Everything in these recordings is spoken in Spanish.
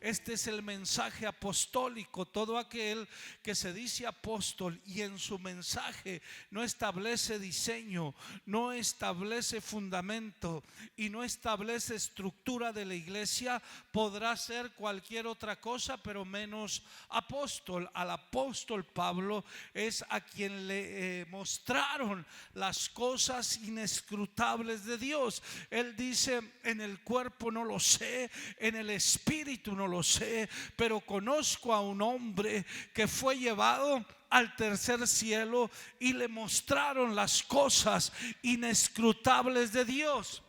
Este es el mensaje apostólico. Todo aquel que se dice apóstol y en su mensaje no establece diseño, no establece fundamento y no establece estructura de la iglesia, podrá ser cualquier otra cosa, pero menos apóstol. Al apóstol Pablo es a quien le mostraron las cosas inescrutables de Dios. Él dice: en el cuerpo no lo sé, en el espíritu no lo sé, pero conozco a un hombre que fue llevado al tercer cielo y le mostraron las cosas inescrutables de Dios.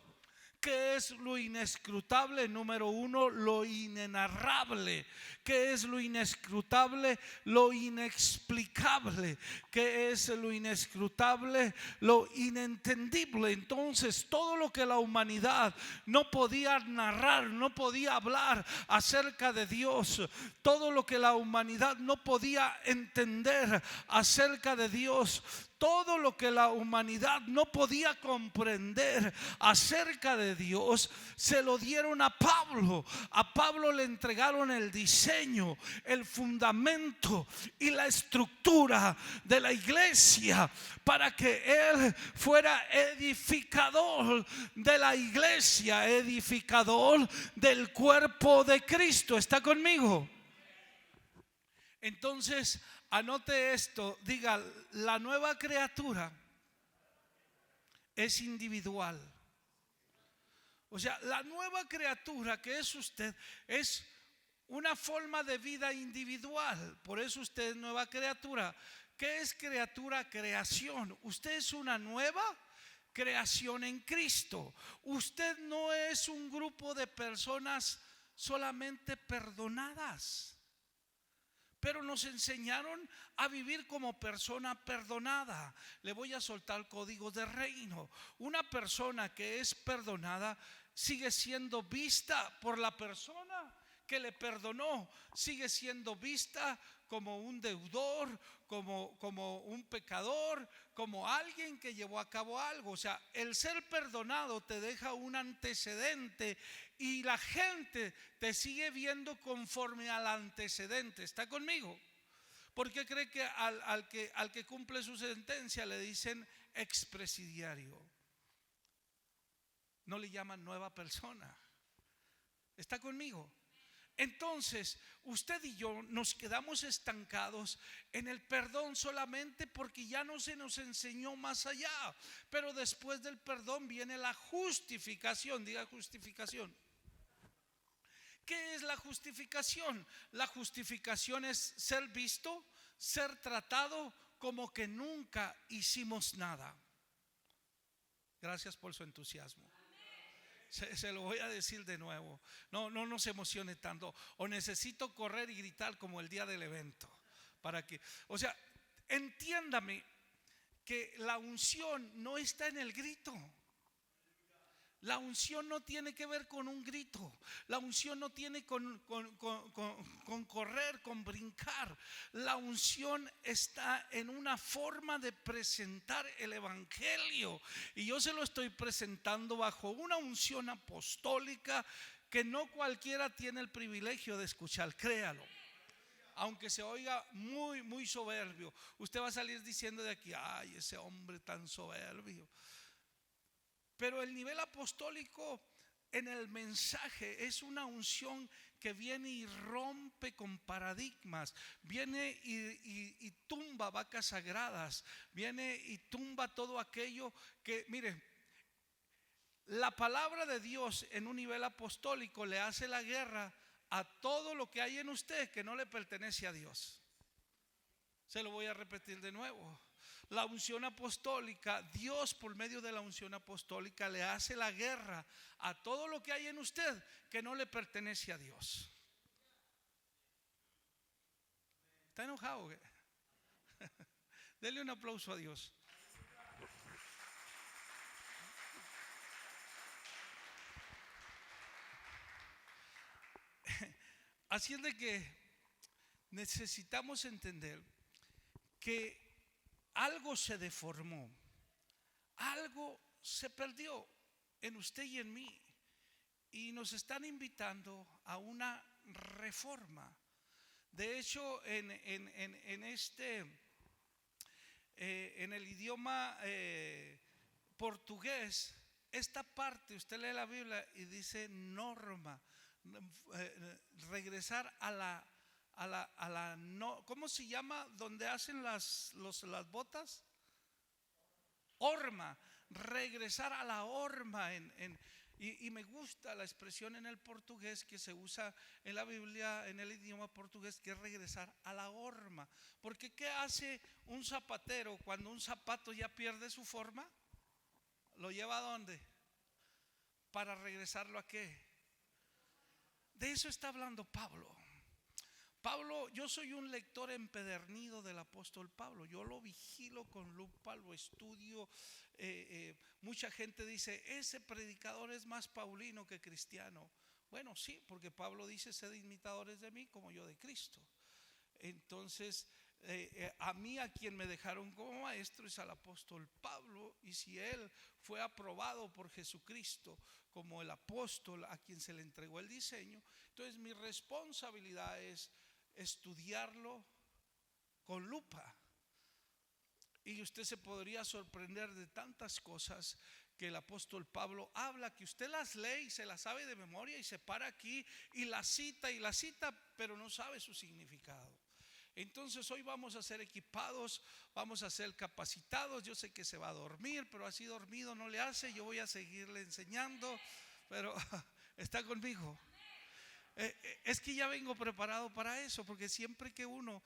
¿Qué es lo inescrutable? Número uno, lo inenarrable. ¿Qué es lo inescrutable? Lo inexplicable. ¿Qué es lo inescrutable? Lo inentendible. Entonces, todo lo que la humanidad no podía narrar, no podía hablar acerca de Dios, todo lo que la humanidad no podía entender acerca de Dios, todo lo que la humanidad no podía comprender acerca de Dios, se lo dieron a Pablo. A Pablo le entregaron el diseño, el fundamento y la estructura de la iglesia para que él fuera edificador de la iglesia, edificador del cuerpo de Cristo. ¿Está conmigo? Entonces, anote esto, diga: la nueva criatura es individual. O sea, la nueva criatura que es usted es una forma de vida individual. Por eso usted es nueva criatura. ¿Qué es criatura? Creación. Usted es una nueva creación en Cristo. Usted no es un grupo de personas solamente perdonadas, pero nos enseñaron a vivir como persona perdonada. Le voy a soltar códigos de reino. Una persona que es perdonada sigue siendo vista por la persona que le perdonó, sigue siendo vista como un deudor, como un pecador, como alguien que llevó a cabo algo. O sea, el ser perdonado te deja un antecedente y la gente te sigue viendo conforme al antecedente. ¿Está conmigo? ¿Por qué cree que al que cumple su sentencia le dicen expresidiario? No le llaman nueva persona. ¿Está conmigo? Entonces, usted y yo nos quedamos estancados en el perdón solamente porque ya no se nos enseñó más allá. Pero después del perdón viene la justificación. Diga justificación. ¿Qué es la justificación? La justificación es ser visto, ser tratado como que nunca hicimos nada. Gracias por su entusiasmo. Se lo voy a decir de nuevo. No se emocione tanto. O necesito correr y gritar como el día del evento para que, o sea, entiéndame que la unción no está en el grito. La unción no tiene que ver con un grito. La unción no tiene con correr, con brincar. La unción está en una forma de presentar el evangelio. Y yo se lo estoy presentando bajo una unción apostólica que no cualquiera tiene el privilegio de escuchar. Créalo. Aunque se oiga muy, muy soberbio, usted va a salir diciendo de aquí: ay, ese hombre tan soberbio. Pero el nivel apostólico en el mensaje es una unción que viene y rompe con paradigmas, viene y tumba vacas sagradas, viene y tumba todo aquello que, mire, la palabra de Dios en un nivel apostólico le hace la guerra a todo lo que hay en usted que no le pertenece a Dios. Se lo voy a repetir de nuevo. La unción apostólica, Dios por medio de la unción apostólica le hace la guerra a todo lo que hay en usted que no le pertenece a Dios. ¿Está enojado? Dele un aplauso a Dios. Así es de que necesitamos entender que algo se deformó, algo se perdió en usted y en mí, y nos están invitando a una reforma. De hecho, en el idioma portugués, esta parte, usted lee la Biblia y dice norma, regresar a la no, ¿cómo se llama? Donde hacen las botas, horma, regresar a la horma y me gusta la expresión en el portugués que se usa en la Biblia, en el idioma portugués, que es regresar a la horma. Porque ¿qué hace un zapatero cuando un zapato ya pierde su forma? ¿Lo lleva a dónde? Para regresarlo ¿a qué? De eso está hablando Pablo. Yo soy un lector empedernido del apóstol Pablo. Yo lo vigilo con lupa, lo estudio. Mucha gente dice, ese predicador es más paulino que cristiano. Bueno, sí, porque Pablo dice, sed imitadores de mí como yo de Cristo. Entonces, a mí, a quien me dejaron como maestro es al apóstol Pablo. Y si él fue aprobado por Jesucristo como el apóstol a quien se le entregó el diseño, entonces mi responsabilidad es estudiarlo con lupa. Y usted se podría sorprender de tantas cosas que el apóstol Pablo habla, que usted las lee y se las sabe de memoria y se para aquí y la cita, pero no sabe su significado. Entonces hoy vamos a ser equipados, vamos a ser capacitados. Yo sé que se va a dormir, pero así dormido no le hace. Yo voy a seguirle enseñando, pero está conmigo. Es que ya vengo preparado para eso, porque siempre que uno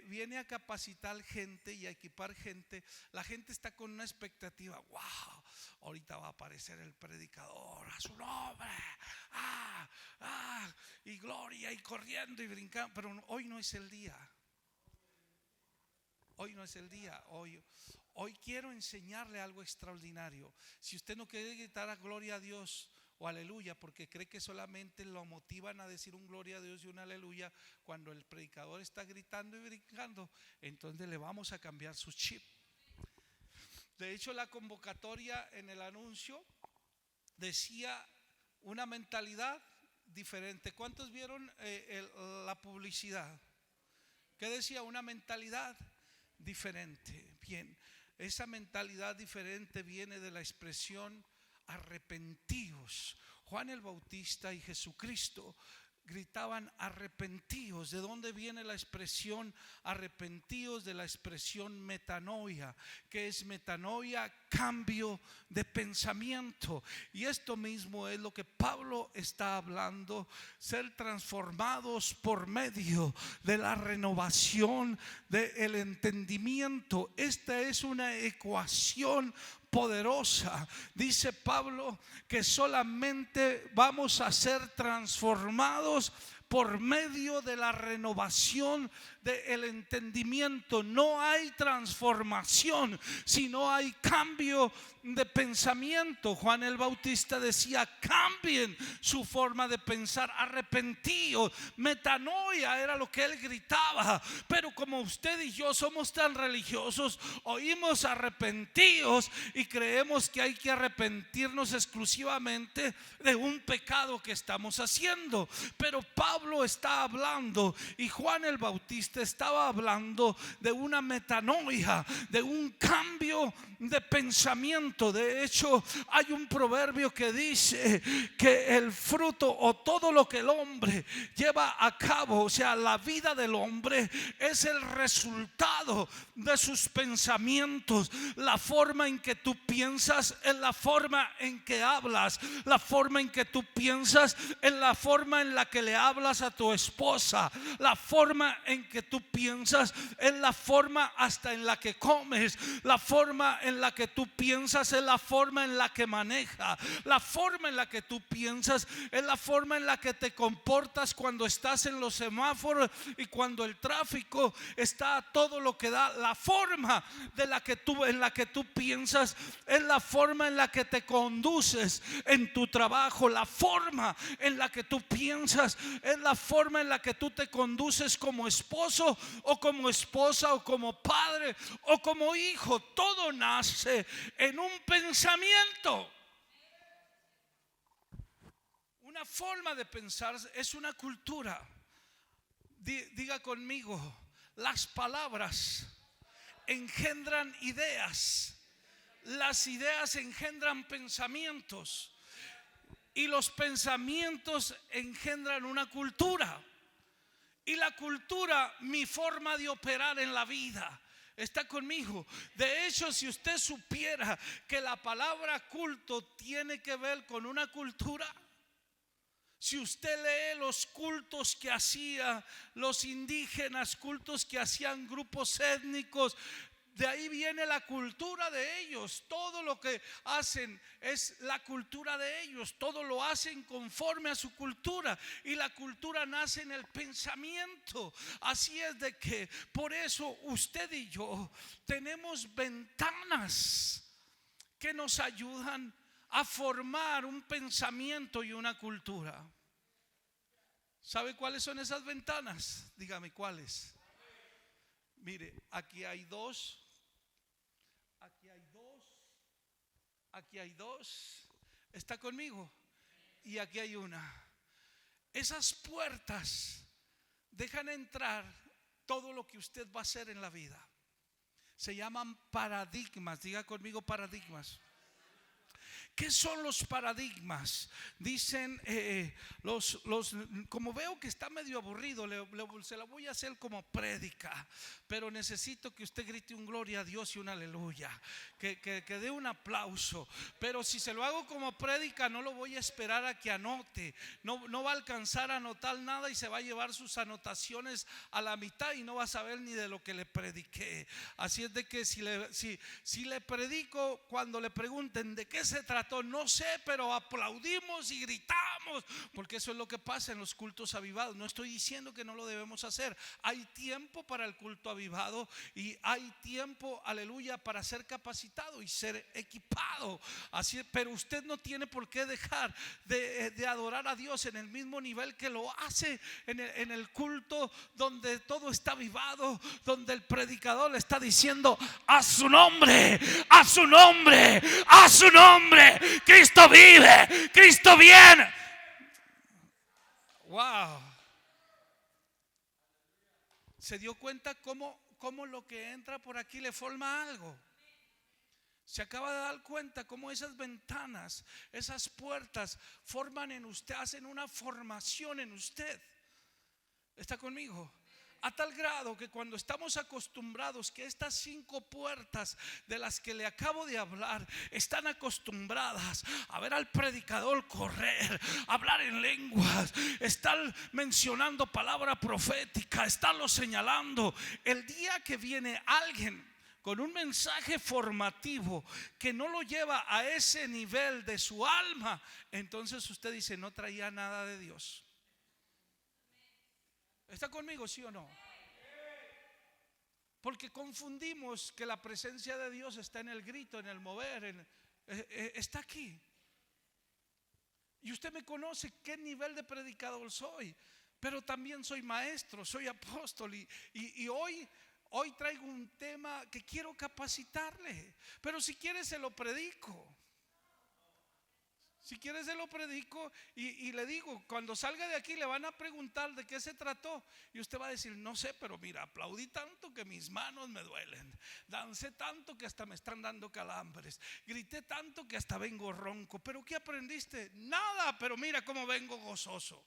viene a capacitar gente y a equipar gente, la gente está con una expectativa. Wow, ahorita va a aparecer el predicador a su nombre, y gloria, y corriendo y brincando. Pero hoy no es el día. Hoy no es el día. Hoy quiero enseñarle algo extraordinario. Si usted no quiere gritar a gloria a Dios o aleluya, porque cree que solamente lo motivan a decir un gloria a Dios y un aleluya cuando el predicador está gritando y brincando, entonces le vamos a cambiar su chip. De hecho, la convocatoria en el anuncio decía una mentalidad diferente. ¿Cuántos vieron la publicidad? ¿Qué decía? Una mentalidad diferente. Bien, esa mentalidad diferente viene de la expresión arrepentíos. Juan el Bautista y Jesucristo gritaban arrepentíos. ¿De dónde viene la expresión arrepentíos? De la expresión metanoia. ¿Qué es metanoia? Cambio de pensamiento. Y esto mismo es lo que Pablo está hablando: ser transformados por medio de la renovación del entendimiento. Esta es una ecuación poderosa. Dice Pablo que solamente vamos a ser transformados por medio de la renovación del entendimiento. No hay transformación si no hay cambio de pensamiento. Juan el Bautista decía: cambien su forma de pensar, arrepentíos. Metanoia era lo que él gritaba. Pero como usted y yo somos tan religiosos, oímos arrepentíos y creemos que hay que arrepentirnos exclusivamente de un pecado que estamos haciendo. Pero Pablo está hablando, y Juan el Bautista estaba hablando, de una metanoia, de un cambio de pensamiento. De hecho, hay un proverbio que dice que el fruto, o todo lo que el hombre lleva a cabo, o sea, la vida del hombre, es el resultado de sus pensamientos. La forma en que tú piensas es la forma en que hablas. La forma en que tú piensas es la forma en la que le hablas a tu esposa. La forma en que tú piensas es la forma hasta en la que comes. La forma en la que tú piensas es la forma en la que manejas. La forma en la que tú piensas es la forma en la que te comportas cuando estás en los semáforos y cuando el tráfico está a todo lo que da. La forma en la que tú piensas es la forma en la que te conduces en tu trabajo. La forma en la que tú piensas es la forma en la que tú te conduces como esposo o como esposa o como padre o como hijo. Todo nace en un pensamiento. una forma de pensar, es una cultura. Diga conmigo, las palabras engendran ideas, las ideas engendran pensamientos y los pensamientos engendran una cultura. Y la cultura, mi forma de operar en la vida. ¿Está conmigo? De hecho, si usted supiera que la palabra culto tiene que ver con una cultura, si usted lee los cultos que hacían los indígenas, cultos que hacían grupos étnicos, de ahí viene la cultura de ellos. Todo lo que hacen es la cultura de ellos. Todo lo hacen conforme a su cultura. Y la cultura nace en el pensamiento. Así es de que por eso usted y yo tenemos ventanas que nos ayudan a formar un pensamiento y una cultura. ¿Sabe cuáles son esas ventanas? Dígame cuáles. Mire, aquí hay dos. Aquí hay dos. Aquí hay dos. ¿Está conmigo? Y aquí hay una. Esas puertas dejan entrar todo lo que usted va a hacer en la vida. Se llaman paradigmas. Diga conmigo paradigmas. ¿Qué son los paradigmas? Dicen como veo que está medio aburrido, se la voy a hacer como prédica, pero necesito que usted grite un gloria a Dios y un aleluya, que dé un aplauso. Pero si se lo hago como prédica, no lo voy a esperar a que anote. No va a alcanzar a anotar nada y se va a llevar sus anotaciones a la mitad y no va a saber ni de lo que le prediqué. Así es de que si le predico, cuando le pregunten de qué se trató, no sé, pero aplaudimos y gritamos, porque eso es lo que pasa en los cultos avivados. No estoy diciendo que no lo debemos hacer. Hay tiempo para el culto avivado y hay tiempo, aleluya, para ser capacitado y ser equipado. Así, pero usted no tiene por qué dejar de adorar a Dios en el mismo nivel que lo hace en el culto donde todo está avivado, donde el predicador le está diciendo a su nombre, a su nombre, a su nombre. Cristo vive, Cristo viene. Wow. ¿Se dio cuenta cómo lo que entra por aquí le forma algo? Se acaba de dar cuenta cómo esas ventanas, esas puertas forman en usted, hacen una formación en usted. ¿Está conmigo? A tal grado que cuando estamos acostumbrados que estas 5 puertas de las que le acabo de hablar están acostumbradas a ver al predicador correr, hablar en lenguas, estar mencionando palabra profética, estarlo señalando, el día que viene alguien con un mensaje formativo que no lo lleva a ese nivel de su alma, entonces usted dice: no traía nada de Dios. ¿Está conmigo, sí o no? Porque confundimos que la presencia de Dios está en el grito, en el mover, está aquí. Y usted me conoce qué nivel de predicador soy, pero también soy maestro, soy apóstol y hoy traigo un tema que quiero capacitarle. Pero si quiere se lo predico. Si quiere se lo predico y le digo, cuando salga de aquí le van a preguntar de qué se trató y usted va a decir: no sé, pero mira, aplaudí tanto que mis manos me duelen, dancé tanto que hasta me están dando calambres, grité tanto que hasta vengo ronco. ¿Pero qué aprendiste? Nada, pero mira cómo vengo gozoso.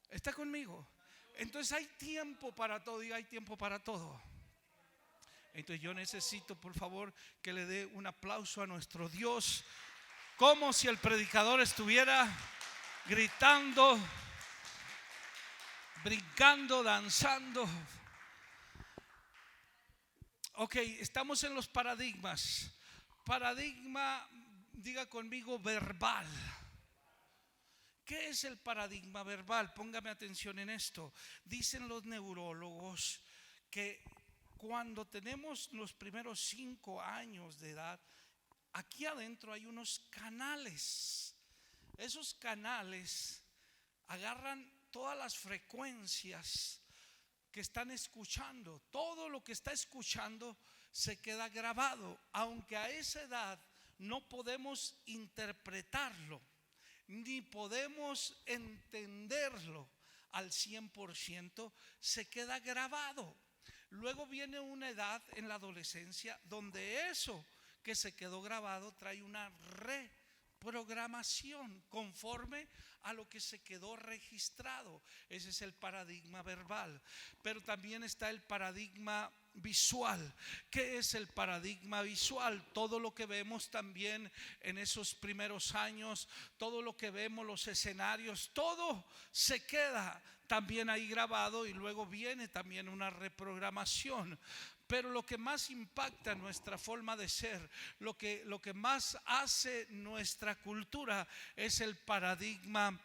¿Está conmigo? Entonces hay tiempo para todo y hay tiempo para todo. Entonces yo necesito, por favor, que le dé un aplauso a nuestro Dios, como si el predicador estuviera gritando, brincando, danzando. Ok, estamos en los paradigmas. Paradigma, diga conmigo, verbal. ¿Qué es el paradigma verbal? Póngame atención en esto. Dicen los neurólogos que cuando tenemos los primeros 5 años de edad, aquí adentro hay unos canales. Esos canales agarran todas las frecuencias que están escuchando. Todo lo que está escuchando se queda grabado, aunque a esa edad no podemos interpretarlo. ni podemos entenderlo al 100%, se queda grabado. Luego viene una edad en la adolescencia donde eso que se quedó grabado trae una reprogramación conforme a lo que se quedó registrado. Ese es el paradigma verbal. Pero también está el paradigma visual. ¿Qué es el paradigma visual? Todo lo que vemos también en esos primeros años, todo lo que vemos, los escenarios, todo se queda también ahí grabado, y luego viene también una reprogramación. Pero lo que más impacta nuestra forma de ser, lo que más hace nuestra cultura, es el paradigma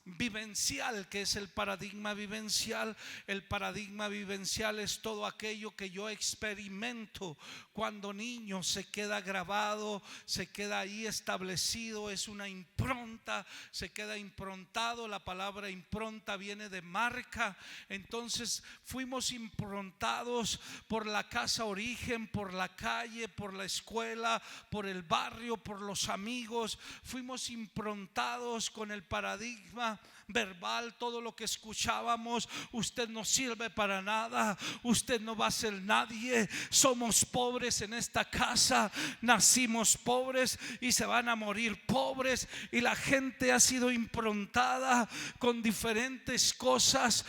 vivencial. ¿Qué es el paradigma vivencial? El paradigma vivencial es todo aquello que yo experimento cuando niño, se queda grabado, se queda ahí establecido, es una impronta, se queda improntado. La palabra impronta viene de marca. Entonces fuimos improntados por la casa origen, por la calle, por la escuela, por el barrio, por los amigos. Fuimos improntados con el paradigma verbal. Todo lo que escuchábamos: usted no sirve para nada, usted no va a ser nadie, somos pobres en esta casa, nacimos pobres y se van a morir pobres. Y la gente ha sido improntada con diferentes cosas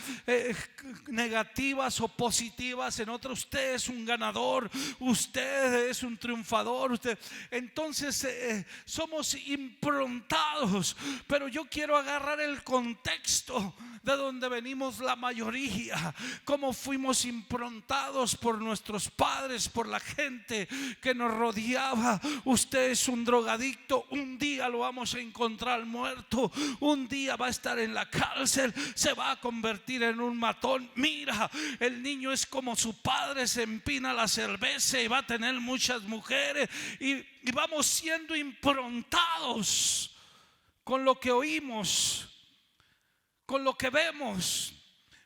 negativas o positivas. En otro: usted es un ganador, usted es un triunfador, usted. Entonces somos improntados. Pero yo quiero agarrar el contexto de donde venimos la mayoría, cómo fuimos improntados por nuestros padres, por la gente que nos rodeaba. Usted es un drogadicto, un día lo vamos a encontrar muerto, un día va a estar en la cárcel, se va a convertir en un matón. Mira, el niño es como su padre, se empina la cerveza y va a tener muchas mujeres, y vamos siendo improntados con lo que oímos, con lo que vemos,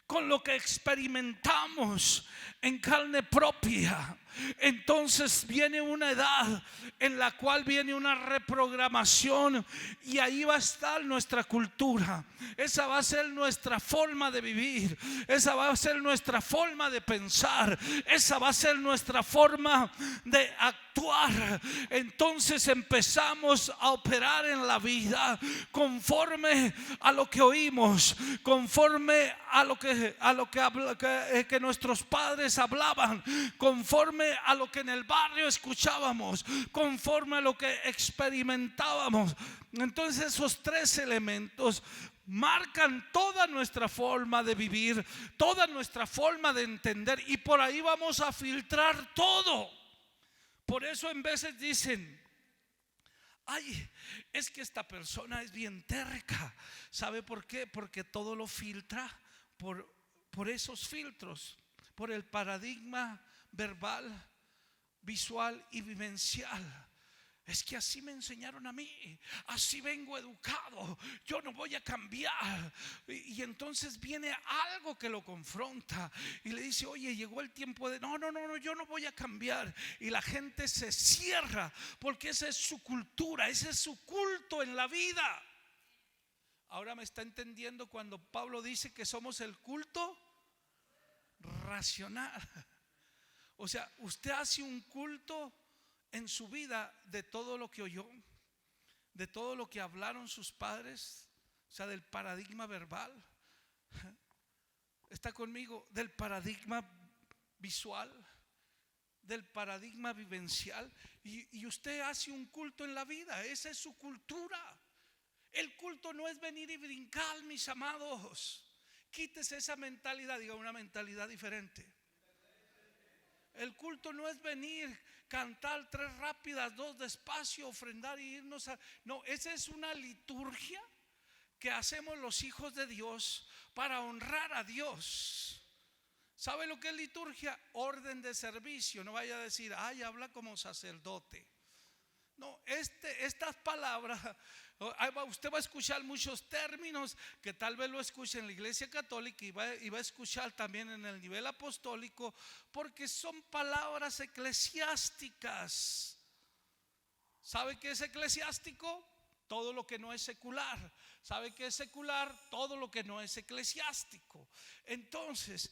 con lo que experimentamos en carne propia. Entonces viene una edad en la cual viene una reprogramación, y ahí va a estar nuestra cultura. Esa va a ser nuestra forma de vivir, esa va a ser nuestra forma de pensar, esa va a ser nuestra forma de actuar. Entonces empezamos a operar en la vida conforme a lo que oímos, conforme a lo que nuestros padres hablaban, conforme a lo que en el barrio escuchábamos, conforme a lo que experimentábamos. Entonces esos tres elementos marcan toda nuestra forma de vivir, toda nuestra forma de entender, y por ahí vamos a filtrar todo. Por eso en veces dicen: ay, es que esta persona es bien terca. ¿Sabe por qué? Porque todo lo filtra por esos filtros, por el paradigma verbal, visual y vivencial. Es que así me enseñaron a mí, así vengo educado, yo no voy a cambiar. Y entonces viene algo que lo confronta y le dice: oye, llegó el tiempo de no, yo no voy a cambiar. Y la gente se cierra porque esa es su cultura, ese es su culto en la vida. Ahora me está entendiendo cuando Pablo dice que somos el culto racional. O sea, usted hace un culto en su vida de todo lo que oyó, de todo lo que hablaron sus padres, o sea, del paradigma verbal. ¿Está conmigo? Del paradigma visual, del paradigma vivencial. Y usted hace un culto en la vida, esa es su cultura. El culto no es venir y brincar, mis amados. Quítese esa mentalidad, diga una mentalidad diferente. El culto no es venir, cantar 3 rápidas, 2 despacio, ofrendar y irnos a... No, esa es una liturgia que hacemos los hijos de Dios para honrar a Dios. ¿Sabe lo que es liturgia? Orden de servicio. No vaya a decir: ay, habla como sacerdote. No, estas palabras, usted va a escuchar muchos términos que tal vez lo escuche en la iglesia católica y va a escuchar también en el nivel apostólico, porque son palabras eclesiásticas. ¿Sabe qué es eclesiástico? todo lo que no es secular. ¿Sabe qué es secular? Todo lo que no es eclesiástico. Entonces,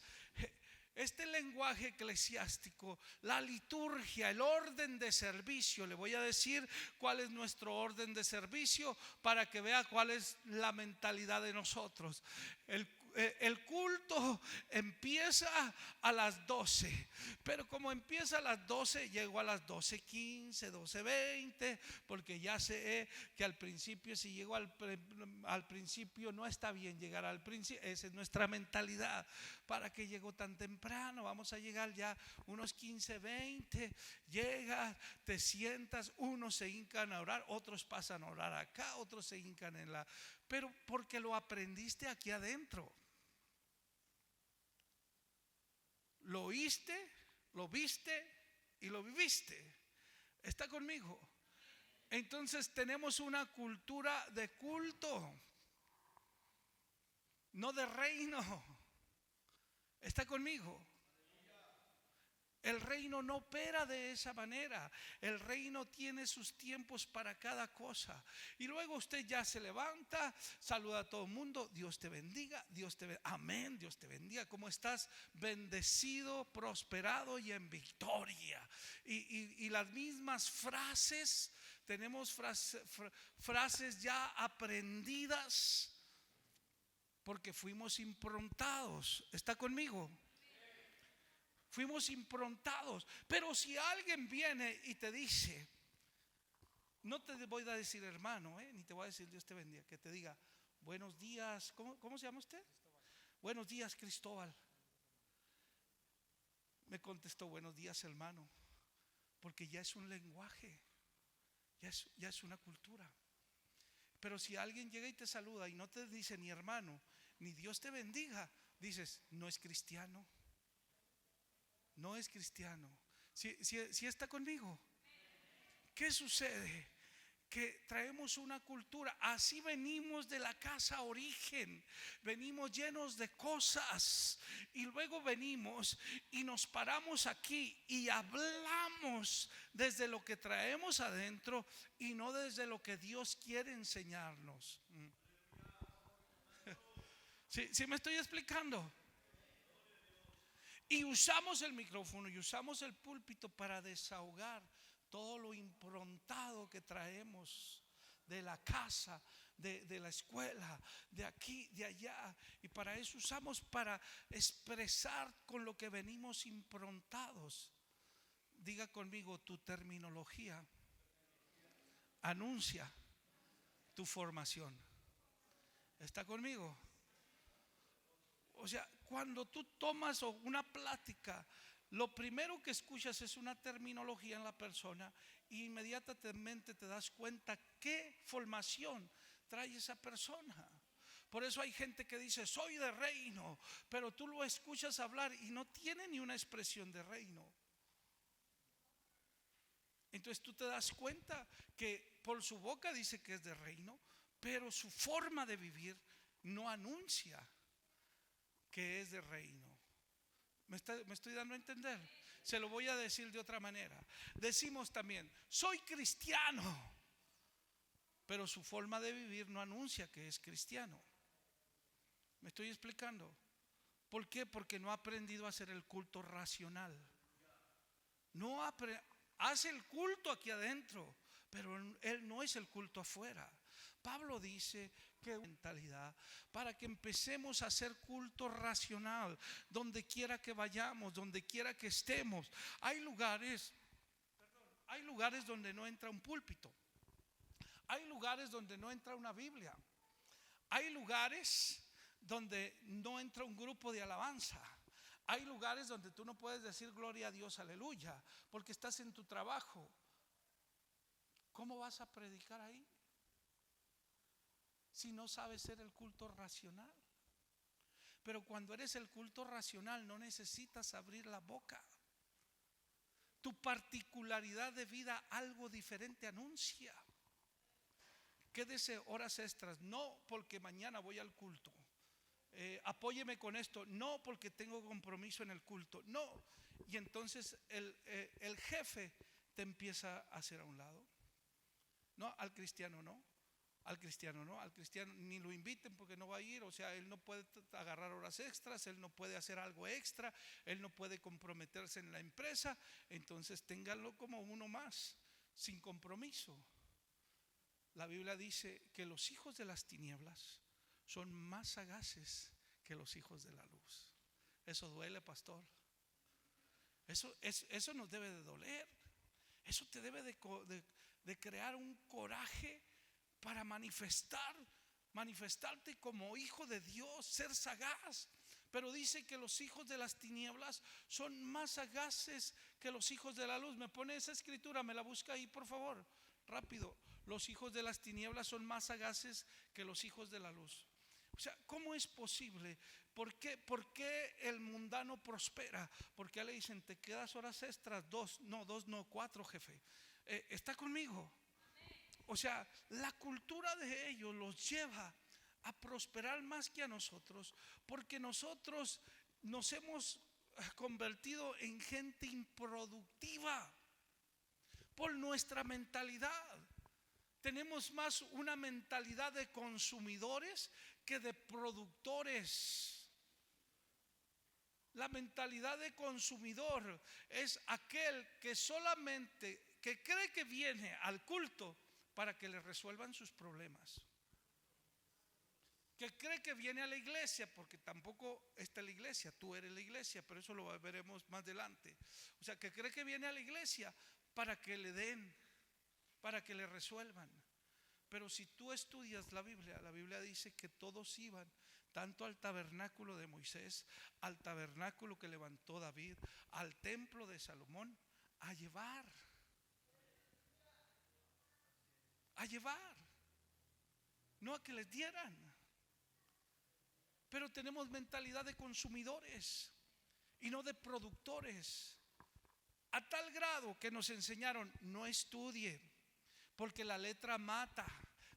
este lenguaje eclesiástico, la liturgia, el orden de servicio, le voy a decir cuál es nuestro orden de servicio para que vea cuál es la mentalidad de nosotros. El culto empieza a las 12, pero como empieza a las 12, llego a las 12:15, 12:20, porque ya sé que al principio, si llego al principio, no está bien llegar al principio. Esa es nuestra mentalidad. ¿Para qué llego tan temprano? Vamos a llegar ya unos 15, 20. Llegas, te sientas, unos se hincan a orar, otros pasan a orar acá, otros se hincan pero porque lo aprendiste aquí adentro. Lo oíste, lo viste y lo viviste. ¿Está conmigo? Entonces tenemos una cultura de culto, no de reino. ¿Está conmigo? El reino no opera de esa manera. El reino tiene sus tiempos para cada cosa. Y luego usted ya se levanta, saluda a todo el mundo. Dios te bendiga, amén, Dios te bendiga. ¿Cómo estás? Bendecido, prosperado y en victoria. Y las mismas frases, tenemos frases ya aprendidas porque fuimos improntados. ¿Está conmigo? Fuimos improntados. Pero si alguien viene y te dice, no te voy a decir hermano, ni te voy a decir Dios te bendiga, que te diga buenos días. ¿Cómo se llama usted? Cristóbal. Buenos días, Cristóbal. Me contestó buenos días, hermano, porque ya es un lenguaje, ya es una cultura. Pero si alguien llega y te saluda y no te dice ni hermano ni Dios te bendiga, dices, no es cristiano. No es cristiano. Si está conmigo. ¿Qué sucede? Que traemos una cultura. Así venimos de la casa origen. Venimos llenos de cosas. Y luego venimos y nos paramos aquí y hablamos desde lo que traemos adentro y no desde lo que Dios quiere enseñarnos. ¿Sí me estoy explicando? Y usamos el micrófono y usamos el púlpito para desahogar todo lo improntado que traemos de la casa, de la escuela, de aquí, de allá. Y para eso usamos, para expresar con lo que venimos improntados. Diga conmigo, tu terminología anuncia tu formación. ¿Está conmigo? O sea, cuando tú tomas una plática, lo primero que escuchas es una terminología en la persona e inmediatamente te das cuenta qué formación trae esa persona. Por eso hay gente que dice soy de reino, pero tú lo escuchas hablar y no tiene ni una expresión de reino. Entonces tú te das cuenta que por su boca dice que es de reino, pero su forma de vivir no anuncia que es de reino. ¿Me estoy dando a entender? Se lo voy a decir de otra manera. Decimos también, soy cristiano, pero su forma de vivir no anuncia que es cristiano. ¿Me estoy explicando? ¿Por qué? Porque no ha aprendido a hacer el culto racional. No hace el culto aquí adentro, pero él no es el culto afuera. Pablo dice que mentalidad para que empecemos a hacer culto racional donde quiera que vayamos, donde quiera que estemos. Hay lugares donde no entra un púlpito. Hay lugares donde no entra una Biblia. Hay lugares donde no entra un grupo de alabanza. Hay lugares donde tú no puedes decir gloria a Dios, aleluya, porque estás en tu trabajo. ¿Cómo vas a predicar ahí si no sabes ser el culto racional? Pero cuando eres el culto racional no necesitas abrir la boca. Tu particularidad de vida algo diferente anuncia. Quédese horas extras, no porque mañana voy al culto. Apóyeme con esto, no porque tengo compromiso en el culto, no. Y entonces el jefe te empieza a hacer a un lado. No, al cristiano no. Al cristiano, ¿no? Al cristiano ni lo inviten porque no va a ir. O sea, él no puede agarrar horas extras, él no puede hacer algo extra, él no puede comprometerse en la empresa. Entonces ténganlo como uno más, sin compromiso. La Biblia dice que los hijos de las tinieblas son más sagaces que los hijos de la luz. Eso duele, pastor. Eso nos debe de doler. Eso te debe de crear un coraje para manifestarte como hijo de Dios, ser sagaz. Pero dice que los hijos de las tinieblas son más sagaces que los hijos de la luz. Me pone esa escritura, me la busca ahí por favor, rápido. Los hijos de las tinieblas son más sagaces que los hijos de la luz. O sea, ¿cómo es posible? ¿Por qué el mundano prospera? Porque le dicen, te quedas horas extras, 2 no, 4, jefe. ¿Está conmigo? O sea, la cultura de ellos los lleva a prosperar más que a nosotros, porque nosotros nos hemos convertido en gente improductiva por nuestra mentalidad. Tenemos más una mentalidad de consumidores que de productores. La mentalidad de consumidor es aquel que solamente que cree que viene al culto para que le resuelvan sus problemas, que cree que viene a la iglesia porque tampoco está la iglesia, tú eres la iglesia, pero eso lo veremos más adelante. O sea, que cree que viene a la iglesia para que le den, para que le resuelvan. Pero si tú estudias la Biblia dice que todos iban tanto al tabernáculo de Moisés, al tabernáculo que levantó David, al templo de Salomón, a llevar, no a que les dieran. Pero tenemos mentalidad de consumidores y no de productores, a tal grado que nos enseñaron: no estudie, porque la letra mata,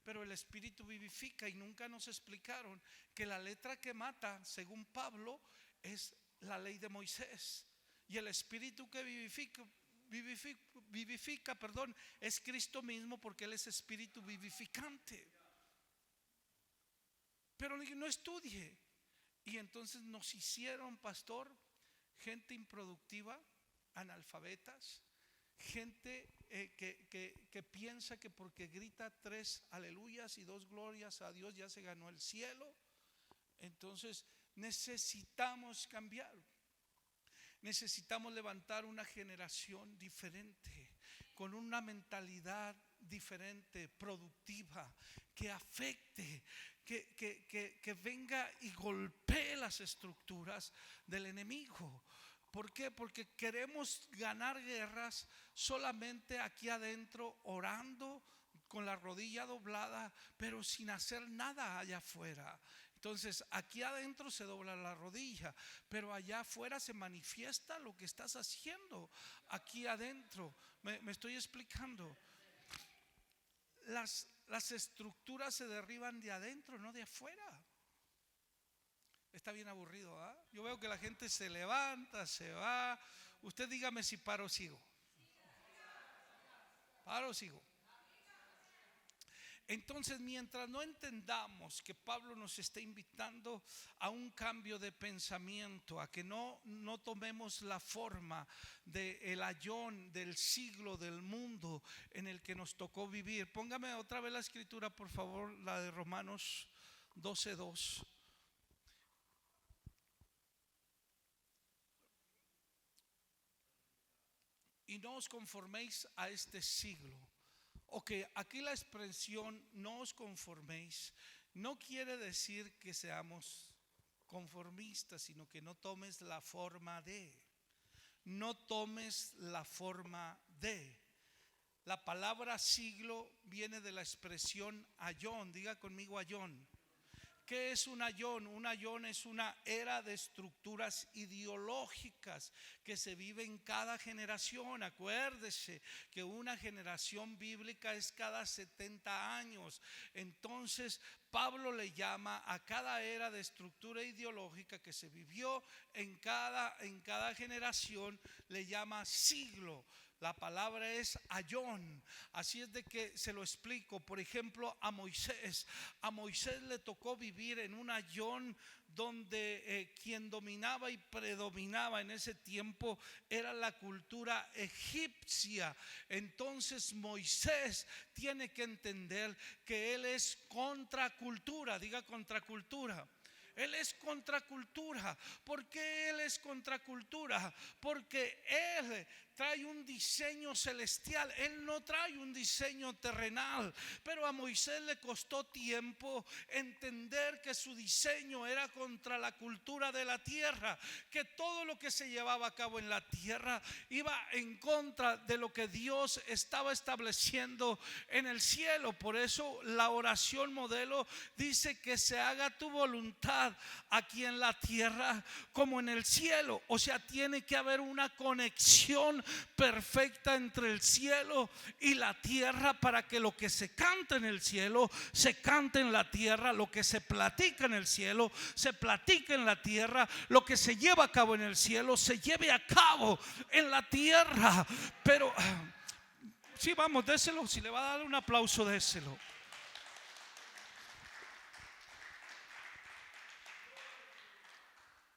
pero el espíritu vivifica. Y nunca nos explicaron que la letra que mata, según Pablo, es la ley de Moisés, y el espíritu que vivifica, es Cristo mismo, porque Él es espíritu vivificante. Pero no estudie. Y entonces nos hicieron, pastor, gente improductiva, analfabetas, gente que piensa que porque grita 3 aleluyas y 2 glorias a Dios ya se ganó el cielo. Entonces necesitamos cambiar. Necesitamos levantar una generación diferente, con una mentalidad diferente, productiva, que afecte, que venga y golpee las estructuras del enemigo. ¿Por qué? Porque queremos ganar guerras solamente aquí adentro, orando con la rodilla doblada, pero sin hacer nada allá afuera. Entonces aquí adentro se dobla la rodilla, pero allá afuera se manifiesta lo que estás haciendo aquí adentro. Me estoy explicando. Las estructuras se derriban de adentro, no de afuera. Está bien aburrido, ¿ah? Yo veo que la gente se levanta, se va. Usted dígame si paro o sigo. Paro o sigo. Entonces, mientras no entendamos que Pablo nos está invitando a un cambio de pensamiento, a que no tomemos la forma del ayón del siglo, del mundo en el que nos tocó vivir. Póngame otra vez la escritura, por favor, la de Romanos 12:2. Y no os conforméis a este siglo. Ok, aquí la expresión no os conforméis no quiere decir que seamos conformistas, sino que no tomes la forma de. No tomes la forma de. La palabra siglo viene de la expresión ayón. Diga conmigo ayón. ¿Qué es un ayón? Un ayón es una era de estructuras ideológicas que se vive en cada generación. Acuérdese que una generación bíblica es cada 70 años. Entonces Pablo le llama a cada era de estructura ideológica que se vivió en cada generación, le llama siglo. La palabra es ayón. Así es de que se lo explico. Por ejemplo, a Moisés le tocó vivir en un ayón donde quien dominaba y predominaba en ese tiempo era la cultura egipcia. Entonces Moisés tiene que entender que él es contracultura. Diga contracultura. Él es contracultura. ¿Por qué él es contracultura? Porque él trae un diseño celestial, él no trae un diseño terrenal. Pero a Moisés le costó tiempo entender que su diseño era contra la cultura de la tierra, que todo lo que se llevaba a cabo en la tierra iba en contra de lo que Dios estaba estableciendo en el cielo. Por eso la oración modelo dice que se haga tu voluntad aquí en la tierra como en el cielo. O sea, tiene que haber una conexión perfecta entre el cielo y la tierra para que lo que se canta en el cielo se cante en la tierra, lo que se platica en el cielo se platica en la tierra, lo que se lleva a cabo en el cielo se lleve a cabo en la tierra. Pero sí, vamos, déselo. Si le va a dar un aplauso, déselo.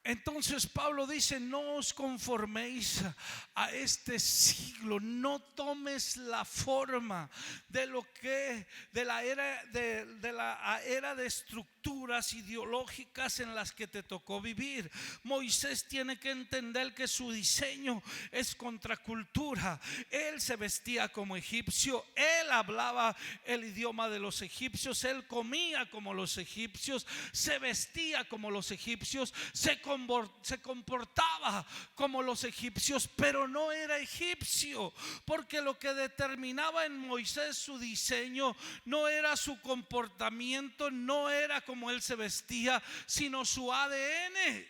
Entonces Pablo dice: no os conforméis a este siglo, no tomes la forma de lo que de la era de estructuras ideológicas en las que te tocó vivir. Moisés tiene que entender que su diseño es contracultura. Él se vestía como egipcio, él hablaba el idioma de los egipcios, él comía como los egipcios, se vestía como los egipcios, se comportaba como los egipcios, pero no era egipcio, porque lo que determinaba en Moisés su diseño no era su comportamiento, no era como él se vestía, sino su ADN.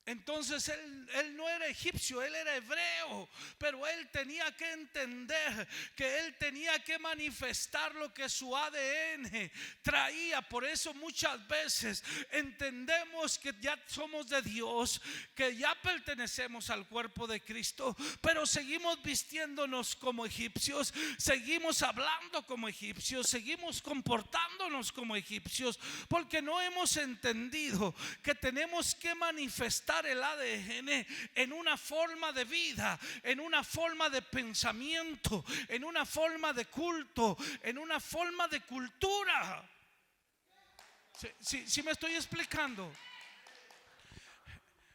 Entonces él no era egipcio, él era hebreo, pero él tenía que entender que él tenía que manifestar lo que su ADN traía. Por eso muchas veces entendemos que ya somos de Dios, que ya pertenecemos al cuerpo de Cristo, pero seguimos vistiéndonos como egipcios, seguimos hablando como egipcios, seguimos comportándonos como egipcios, porque no hemos entendido que tenemos que manifestar el ADN en una forma de vida, en una forma de pensamiento, en una forma de culto, en una forma de cultura. ¿Sí me estoy explicando?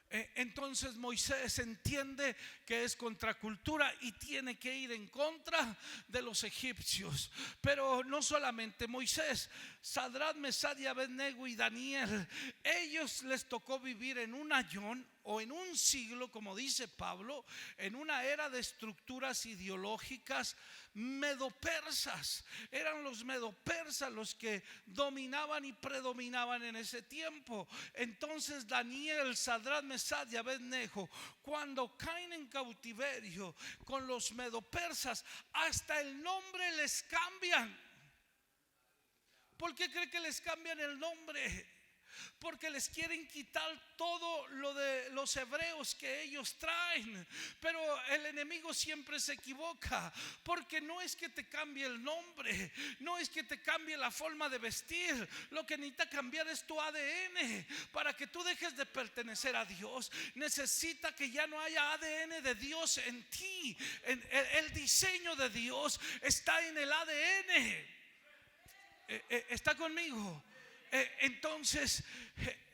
Entonces Moisés entiende que es contracultura y tiene que ir en contra de los egipcios. Pero no solamente Moisés, Sadrach, Mesach y Abednego y Daniel, ellos les tocó vivir en un ayón o en un siglo, como dice Pablo, en una era de estructuras ideológicas medopersas. Eran los medopersas los que dominaban y predominaban en ese tiempo. Entonces Daniel, Sadrach, Mesach y Abednego, cuando caen en cautiverio con los medopersas, hasta el nombre les cambian. ¿Por qué cree que les cambian el nombre? Porque les quieren quitar todo lo de los hebreos que ellos traen. Pero el enemigo siempre se equivoca, porque no es que te cambie el nombre, no es que te cambie la forma de vestir. Lo que necesita cambiar es tu ADN. Para que tú dejes de pertenecer a Dios, necesita que ya no haya ADN de Dios en ti. El diseño de Dios está en el ADN. ¿Está conmigo? Entonces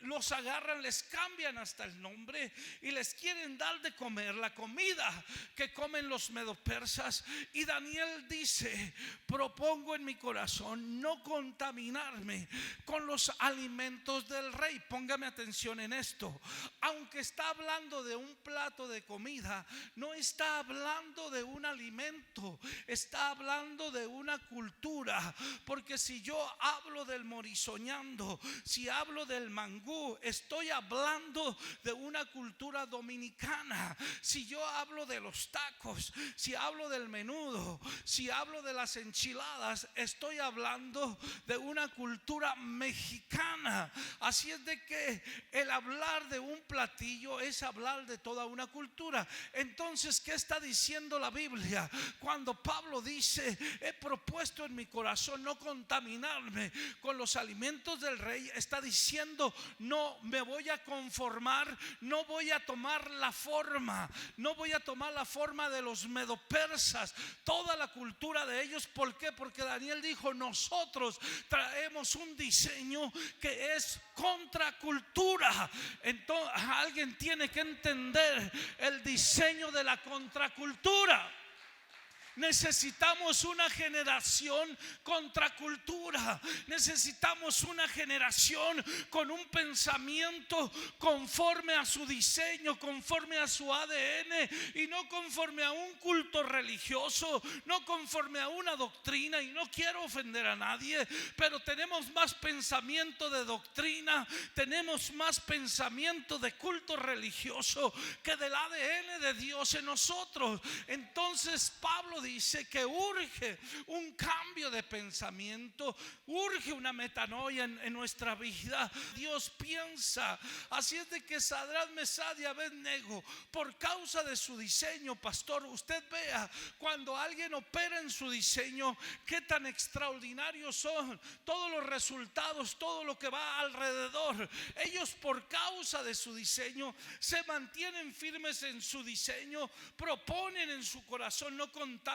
los agarran, les cambian hasta el nombre y les quieren dar de comer la comida que comen los medopersas. Y Daniel dice: propongo en mi corazón no contaminarme con los alimentos del rey. Póngame atención en esto. Aunque está hablando de un plato de comida, no está hablando de un alimento, está hablando de una cultura. Porque si yo hablo del morisoñando, si hablo del mangú, estoy hablando de una cultura dominicana. Si yo hablo de los tacos, si hablo del menudo, si hablo de las enchiladas, estoy hablando de una cultura mexicana. Así es de que el hablar de un platillo es hablar de toda una cultura. Entonces, ¿qué está diciendo la Biblia? Cuando Pablo dice: he propuesto en mi corazón no contaminarme con los alimentos del rey, está diciendo: no me voy a conformar, no voy a tomar la forma, no voy a tomar la forma de los medopersas, toda la cultura de ellos. ¿Por qué? Porque Daniel dijo: nosotros traemos un diseño que es contracultura. Entonces alguien tiene que entender el diseño de la contracultura. Necesitamos una generación contracultura. Necesitamos una generación con un pensamiento conforme a su diseño, conforme a su ADN, y no conforme a un culto religioso, no conforme a una doctrina. Y no quiero ofender a nadie, pero tenemos más pensamiento de doctrina, tenemos más pensamiento de culto religioso que del ADN de Dios en nosotros. Entonces Pablo dice que urge un cambio de pensamiento, urge una metanoia en nuestra vida. Dios piensa. Así es de que Sadrach, Mesach y Abednego, por causa de su diseño, pastor, usted vea cuando alguien opera en su diseño, qué tan extraordinarios son todos los resultados, todo lo que va alrededor. Ellos, por causa de su diseño, se mantienen firmes en su diseño, proponen en su corazón no contaminarse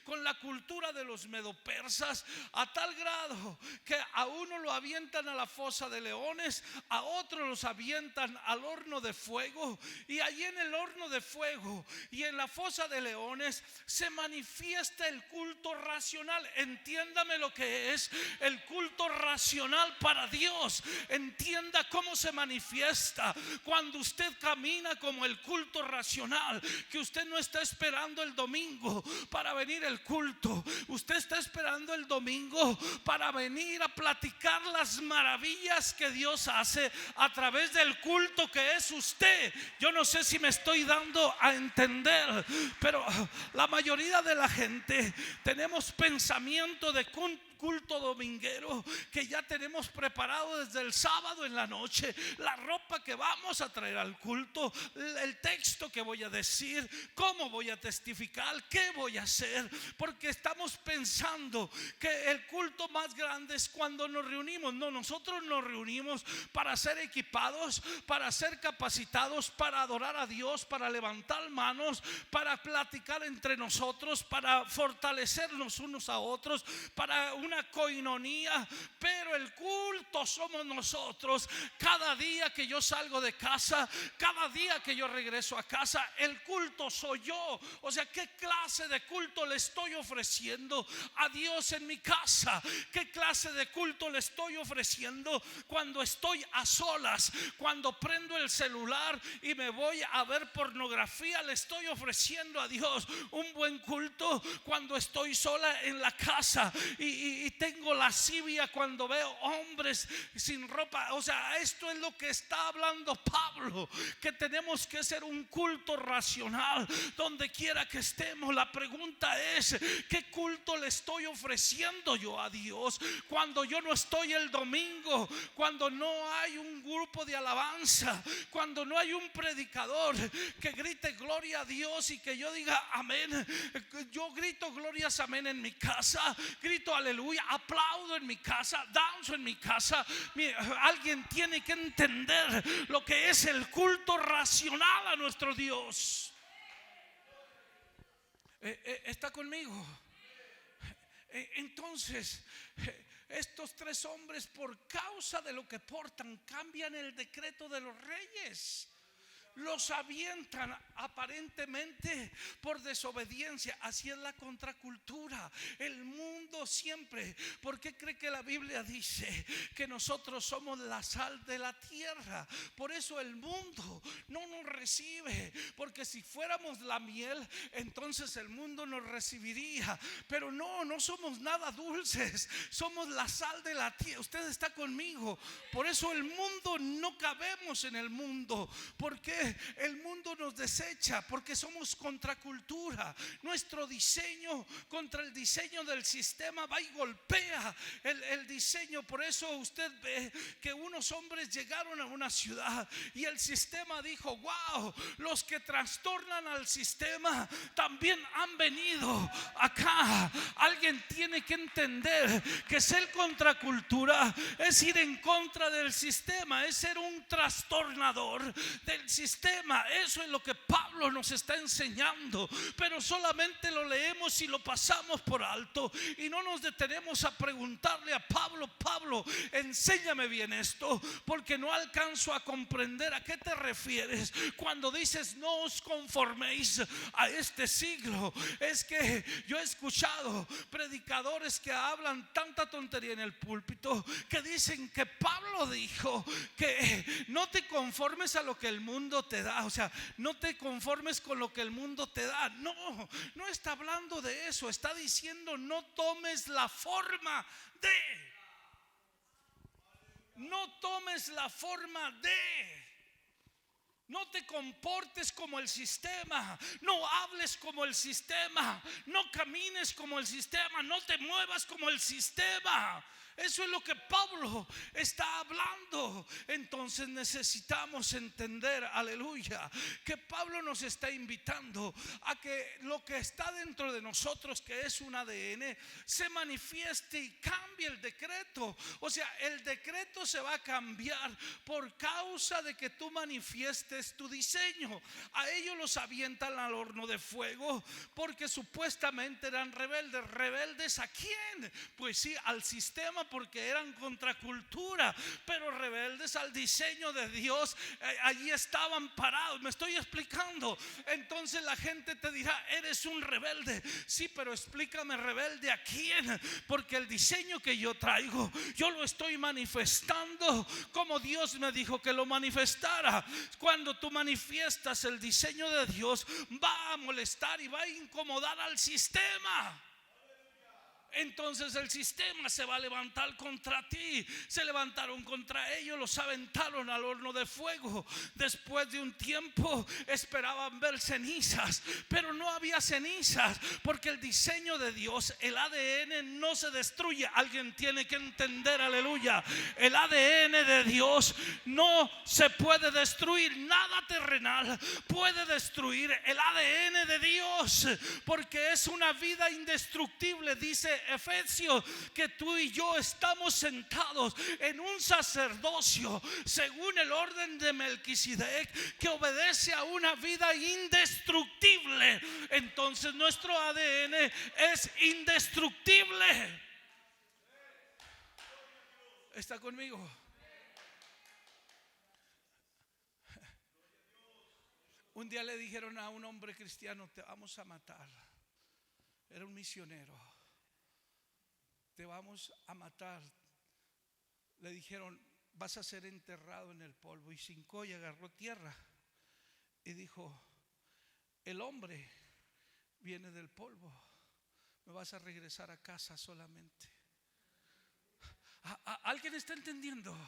con la cultura de los medopersas, a tal grado que a uno lo avientan a la fosa de leones, a otro los avientan al horno de fuego, y allí en el horno de fuego y en la fosa de leones se manifiesta el culto racional. Entiéndame lo que es el culto racional para Dios. Entienda cómo se manifiesta cuando usted camina como el culto racional, que usted no está esperando el domingo para venir al culto, usted está esperando el domingo para venir a platicar las maravillas que Dios hace a través del culto que es usted. Yo no sé si me estoy dando a entender, pero la mayoría de la gente tenemos pensamiento de culto dominguero, que ya tenemos preparado desde el sábado en la noche la ropa que vamos a traer al culto, el texto que voy a decir, cómo voy a testificar, qué voy a hacer, porque estamos pensando que el culto más grande es cuando nos reunimos. No, nosotros nos reunimos para ser equipados, para ser capacitados, para adorar a Dios, para levantar manos, para platicar entre nosotros, para fortalecernos unos a otros, para una coinonía. Pero el culto somos nosotros. Cada día que yo salgo de casa, cada día que yo regreso a casa, el culto soy yo. O sea, ¿qué clase de culto le estoy ofreciendo a Dios en mi casa? ¿Qué clase de culto le estoy ofreciendo cuando estoy a solas? Cuando prendo el celular y me voy a ver pornografía, le estoy ofreciendo a Dios un buen culto. Cuando estoy sola en la casa y tengo lascivia, cuando veo hombres sin ropa. O sea, esto es lo que está hablando Pablo, que tenemos que ser un culto racional donde quiera que estemos. La pregunta es: ¿qué culto le estoy ofreciendo yo a Dios cuando yo no estoy el domingo, cuando no hay un grupo de alabanza, cuando no hay un predicador que grite gloria a Dios y que yo diga amén? Yo grito glorias amén en mi casa, grito aleluya, aplaudo en mi casa, danzo en mi casa. Alguien tiene que entender lo que es el culto racional a nuestro Dios. ¿Está conmigo? Entonces, estos tres hombres, por causa de lo que portan, cambian el decreto de los reyes. los avientan aparentemente por desobediencia. Así es la contracultura. El mundo siempre. ¿Por qué cree que la Biblia dice que nosotros somos la sal de la tierra? Por eso el mundo no nos recibe, porque si fuéramos la miel, entonces el mundo nos recibiría. Pero no somos nada dulces, somos la sal de la tierra. Usted está conmigo. Por eso el mundo, no cabemos en el mundo, porque el mundo nos desecha, porque somos contracultura. Nuestro diseño contra el diseño del sistema va y golpea el diseño. Por eso usted ve que unos hombres llegaron a una ciudad y el sistema dijo: wow, los que trastornan al sistema también han venido acá. Alguien tiene que entender que ser contracultura es ir en contra del sistema, es ser un trastornador del sistema. Eso es lo que Pablo nos está enseñando, pero solamente lo leemos y lo pasamos por alto y no nos detenemos a preguntarle a Pablo: Pablo, enséñame bien esto, porque no alcanzo a comprender a qué te refieres cuando dices no os conforméis a este siglo. Es que yo he escuchado predicadores que hablan tanta tontería en el púlpito, que dicen que Pablo dijo que no te conformes a lo que el mundo te da. O sea, no te conformes con lo que el mundo te da. No está hablando de eso. Está diciendo: no tomes la forma de. No tomes la forma de. No te comportes como el sistema, no hables como el sistema, no camines como el sistema, no te muevas como el sistema. Eso es lo que Pablo está hablando. Entonces necesitamos entender, aleluya, que Pablo nos está invitando a que lo que está dentro de nosotros, que es un ADN, se manifieste y cambie el decreto. O sea, el decreto se va a cambiar por causa de que tú manifiestes tu diseño. A ellos los avientan al horno de fuego porque supuestamente eran rebeldes. ¿Rebeldes a quién? Pues sí, al sistema, porque eran contracultura, pero rebeldes al diseño de Dios. Allí estaban parados. ¿Me estoy explicando? Entonces la gente te dirá: eres un rebelde. Sí, pero explícame, ¿rebelde a quién? Porque el diseño que yo traigo, yo lo estoy manifestando como Dios me dijo que lo manifestara. Cuando tú manifiestas el diseño de Dios, va a molestar y va a incomodar al sistema. Entonces el sistema se va a levantar contra ti. Se levantaron contra ellos, los aventaron al horno de fuego. Después de un tiempo esperaban ver cenizas, pero no había cenizas, porque el diseño de Dios, el ADN, no se destruye. Alguien tiene que entender, aleluya. El ADN de Dios no se puede destruir. Nada terrenal puede destruir el ADN de Dios, porque es una vida indestructible. Dice Efesios que tú y yo estamos sentados en un sacerdocio según el orden de Melquisedec, que obedece a una vida indestructible. Entonces nuestro ADN es indestructible. ¿Está conmigo? Un día le dijeron a un hombre cristiano: te vamos a matar. Era un misionero. Te vamos a matar. Le dijeron: vas a ser enterrado en el polvo. Y hincó y agarró tierra y dijo: el hombre viene del polvo, me vas a regresar a casa solamente. ¿Alguien está entendiendo?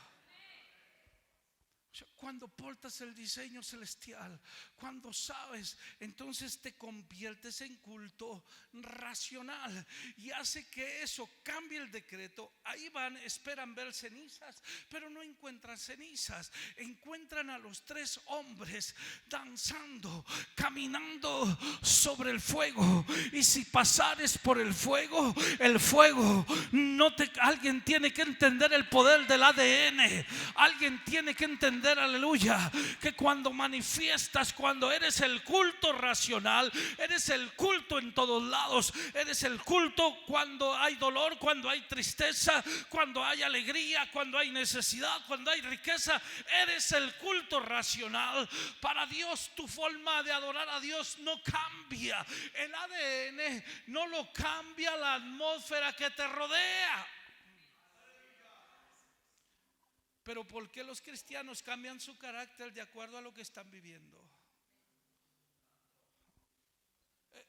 Cuando portas el diseño celestial, cuando sabes, entonces te conviertes en culto racional y hace que eso cambie el decreto. Ahí van, esperan ver cenizas, pero no encuentran cenizas. Encuentran a los tres hombres danzando, caminando sobre el fuego. Y si pasares por el fuego no te. Alguien tiene que entender el poder del ADN. Alguien tiene que entender entender, aleluya, que cuando manifiestas, cuando eres el culto racional, eres el culto en todos lados, eres el culto cuando hay dolor, cuando hay tristeza, cuando hay alegría, cuando hay necesidad, cuando hay riqueza, eres el culto racional. Para Dios, tu forma de adorar a Dios no cambia. El ADN no lo cambia la atmósfera que te rodea. Pero ¿por qué los cristianos cambian su carácter de acuerdo a lo que están viviendo?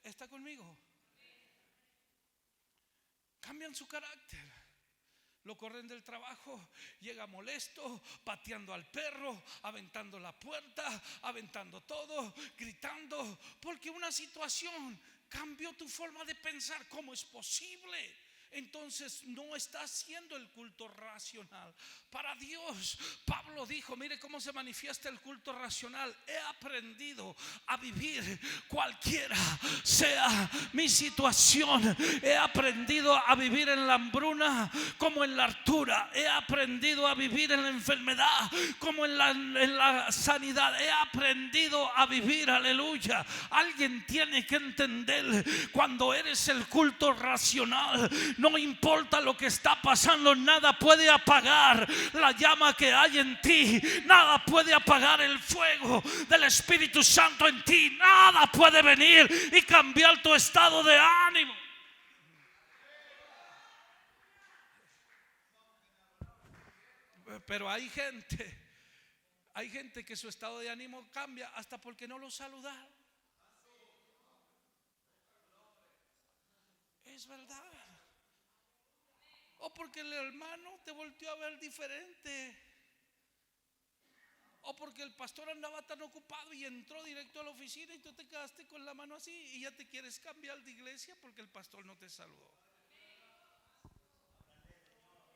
¿Está conmigo? Cambian su carácter. Lo corren del trabajo, llega molesto, pateando al perro, aventando la puerta, aventando todo, gritando, porque una situación cambió tu forma de pensar. ¿Cómo es posible? Entonces no está haciendo el culto racional para Dios. Pablo dijo, mire cómo se manifiesta el culto racional: he aprendido a vivir cualquiera sea mi situación. He aprendido a vivir en la hambruna como en la hartura. He aprendido a vivir en la enfermedad como en la sanidad. He aprendido a vivir, aleluya. Alguien tiene que entender, cuando eres el culto racional, no importa lo que está pasando, nada puede apagar la llama que hay en ti. Nada puede apagar el fuego del Espíritu Santo en ti. Nada puede venir y cambiar tu estado de ánimo. Pero hay gente que su estado de ánimo cambia hasta porque no lo saludaron. Es verdad. O porque el hermano te volteó a ver diferente, o porque el pastor andaba tan ocupado y entró directo a la oficina y tú te quedaste con la mano así y ya te quieres cambiar de iglesia porque el pastor no te saludó.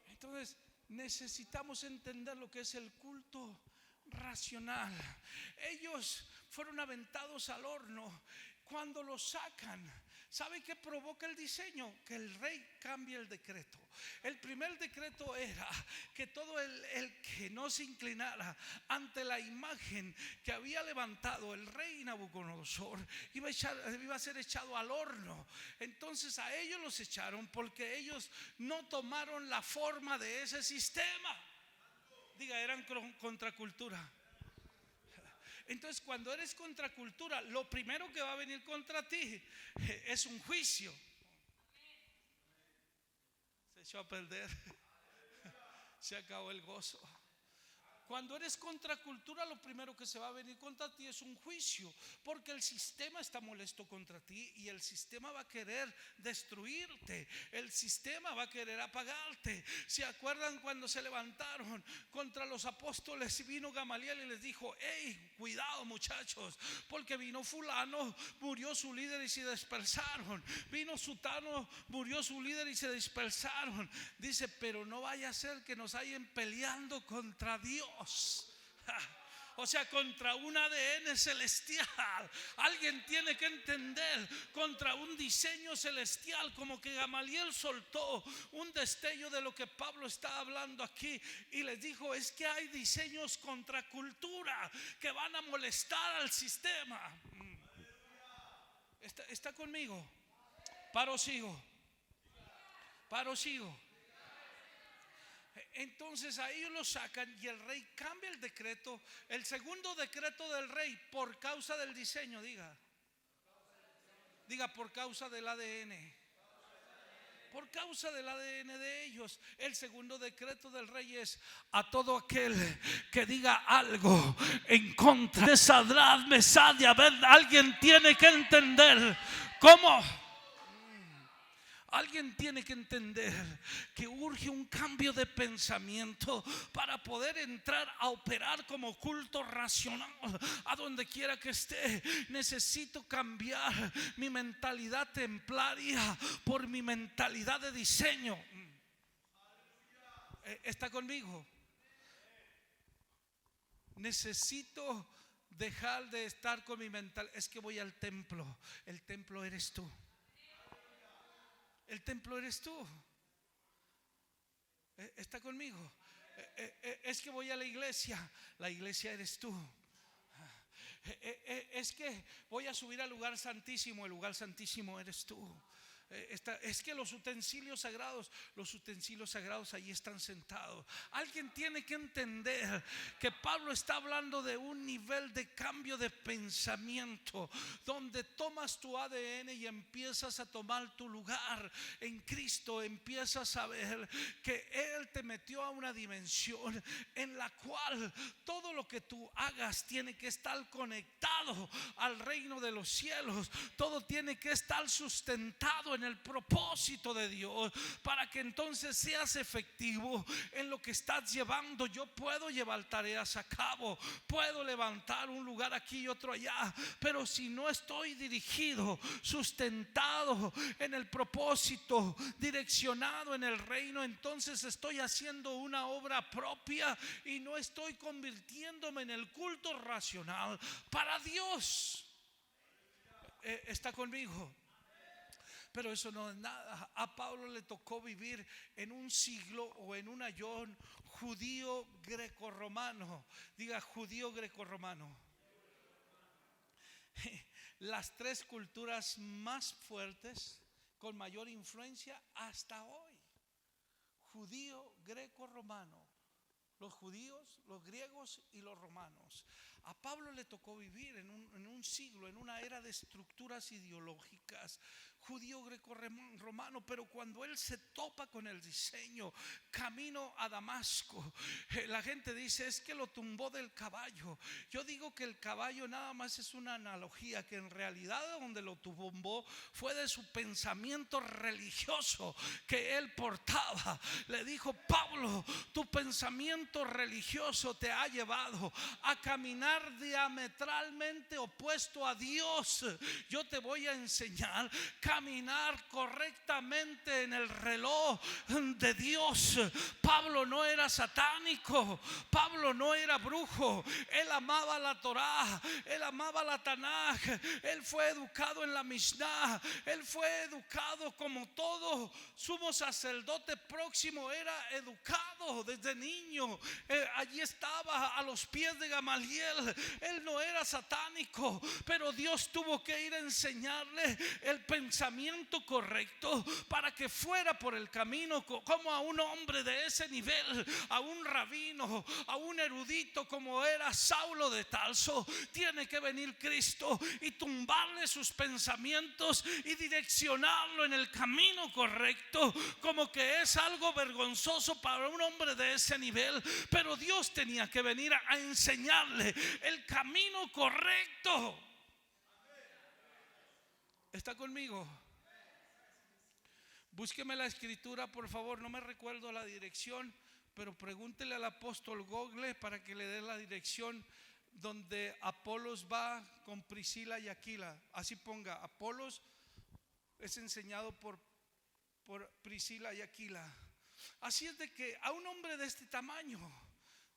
Entonces necesitamos entender lo que es el culto racional. Ellos fueron aventados al horno. Cuando los sacan, ¿sabe qué provoca el diseño? Que el rey cambie el decreto. El primer decreto era que todo el que no se inclinara ante la imagen que había levantado el rey Nabucodonosor iba a ser echado al horno. Entonces a ellos los echaron porque ellos no tomaron la forma de ese sistema. Diga, eran contracultura. Entonces, cuando eres contracultura, lo primero que va a venir contra ti es un juicio. Se echó a perder. Se acabó el gozo. Cuando eres contracultura, lo primero que se va a venir contra ti es un juicio, porque el sistema está molesto contra ti y el sistema va a querer destruirte. El sistema va a querer apagarte. ¿Se acuerdan cuando se levantaron contra los apóstoles y vino Gamaliel y les dijo: hey, cuidado muchachos, porque vino fulano, murió su líder y se dispersaron. Vino sutano, murió su líder y se dispersaron. Dice, pero no vaya a ser que nos hayan peleando contra Dios. O sea, contra un ADN celestial. Alguien tiene que entender, contra un diseño celestial. Como que Gamaliel soltó un destello de lo que Pablo está hablando aquí y les dijo: es que hay diseños contra cultura que van a molestar al sistema. ¿Está conmigo? Paro, sigo. Entonces a ellos lo sacan y el rey cambia el decreto. El segundo decreto del rey, por causa del diseño. Diga, por causa del ADN. Por causa del ADN de ellos. El segundo decreto del rey es: a todo aquel que diga algo en contra de Sadrach, Mesach y Abednego. Alguien tiene que entender cómo. Alguien tiene que entender que urge un cambio de pensamiento para poder entrar a operar como culto racional a donde quiera que esté. Necesito cambiar mi mentalidad templaria por mi mentalidad de diseño. ¿Está conmigo? Necesito dejar de estar con mi mental. Es que voy al templo. El templo eres tú. El templo eres tú. ¿Está conmigo? Es que voy a la iglesia eres tú. Es que voy a subir al lugar santísimo, el lugar santísimo eres tú. Es que los utensilios sagrados ahí están sentados. Alguien tiene que entender que Pablo está hablando de un nivel de cambio de pensamiento, donde tomas tu ADN y empiezas a tomar tu lugar en Cristo. Empiezas a ver que Él te metió a una dimensión en la cual todo lo que tú hagas tiene que estar conectado al reino de los cielos. Todo tiene que estar sustentado en el propósito de Dios, para que entonces seas efectivo en lo que estás llevando. Yo puedo llevar tareas a cabo, puedo levantar un lugar aquí y otro allá, pero si no estoy dirigido, sustentado en el propósito, direccionado en el reino, entonces estoy haciendo una obra propia y no estoy convirtiéndome en el culto racional para Dios. ¿Está conmigo? Pero eso no es nada. A Pablo le tocó vivir en un siglo o en un ayón judío grecorromano. Diga, judío grecorromano. Las tres culturas más fuertes, con mayor influencia hasta hoy: judío grecorromano. Los judíos, los griegos y los romanos. A Pablo le tocó vivir en un siglo, en una era de estructuras ideológicas, judío greco-romano. Pero cuando él se topa con el diseño, camino a Damasco, la gente dice: es que lo tumbó del caballo. Yo digo que el caballo nada más es una analogía, que en realidad donde lo tumbó fue de su pensamiento religioso que él portaba. Le dijo: Pablo, tu pensamiento religioso te ha llevado a caminar diametralmente opuesto a Dios. Yo te voy a enseñar caminar correctamente en el reloj de Dios. Pablo no era satánico, Pablo no era brujo. Él amaba la Torá, él amaba la Tanaj, él fue educado en la Mishnah, él fue educado como todo sumo sacerdote próximo era educado desde niño. Allí estaba a los pies de Gamaliel. Él no era satánico, pero Dios tuvo que ir a enseñarle el pensamiento correcto para que fuera por el camino como a un hombre de ese nivel, a un rabino, a un erudito como era Saulo de Tarso. Tiene que venir Cristo y tumbarle sus pensamientos y direccionarlo en el camino correcto, como que es algo vergonzoso para un hombre de ese nivel. Pero Dios tenía que venir a enseñarle el camino correcto. ¿Está conmigo? Búsqueme la escritura, por favor. No me recuerdo la dirección, pero pregúntele al apóstol Google para que le dé la dirección donde Apolos va con Priscila y Aquila. Así ponga: Apolos es enseñado por Priscila y Aquila. Así es de que a un hombre de este tamaño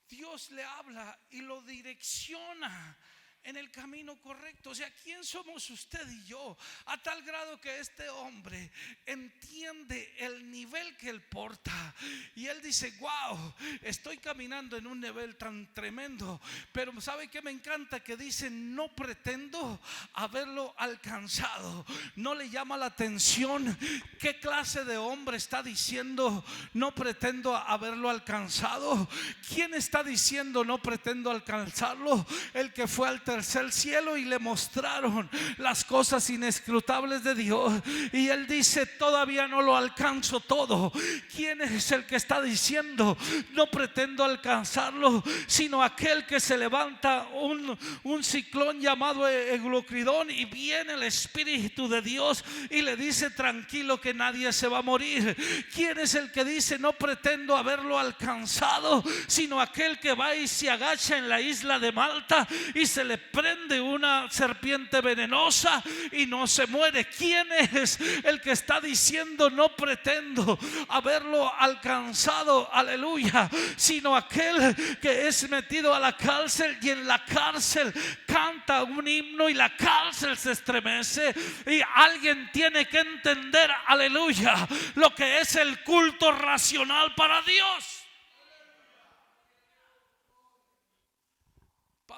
Dios le habla y lo direcciona en el camino correcto. O sea, ¿quién somos usted y yo? A tal grado que este hombre entiende el nivel que él porta y él dice: wow, estoy caminando en un nivel tan tremendo. Pero ¿sabe qué me encanta? Que dice: no pretendo haberlo alcanzado. No le llama la atención qué clase de hombre está diciendo: no pretendo haberlo alcanzado. ¿Quién está diciendo: no pretendo alcanzarlo? El que fue al tercer cielo y le mostraron las cosas inescrutables de Dios, y él dice: todavía no lo alcanzo todo. ¿Quién es el que está diciendo: no pretendo alcanzarlo? Sino aquel que se levanta un ciclón llamado Eglocridón, y viene el Espíritu de Dios y le dice: tranquilo, que nadie se va a morir. ¿Quién es el que dice: no pretendo haberlo alcanzado? Sino aquel que va y se agacha en la isla de Malta y se le prende una serpiente venenosa y no se muere. ¿Quién es el que está diciendo: no pretendo haberlo alcanzado? Aleluya. Sino aquel que es metido a la cárcel y en la cárcel canta un himno y la cárcel se estremece. Y alguien tiene que entender, aleluya, lo que es el culto racional para Dios.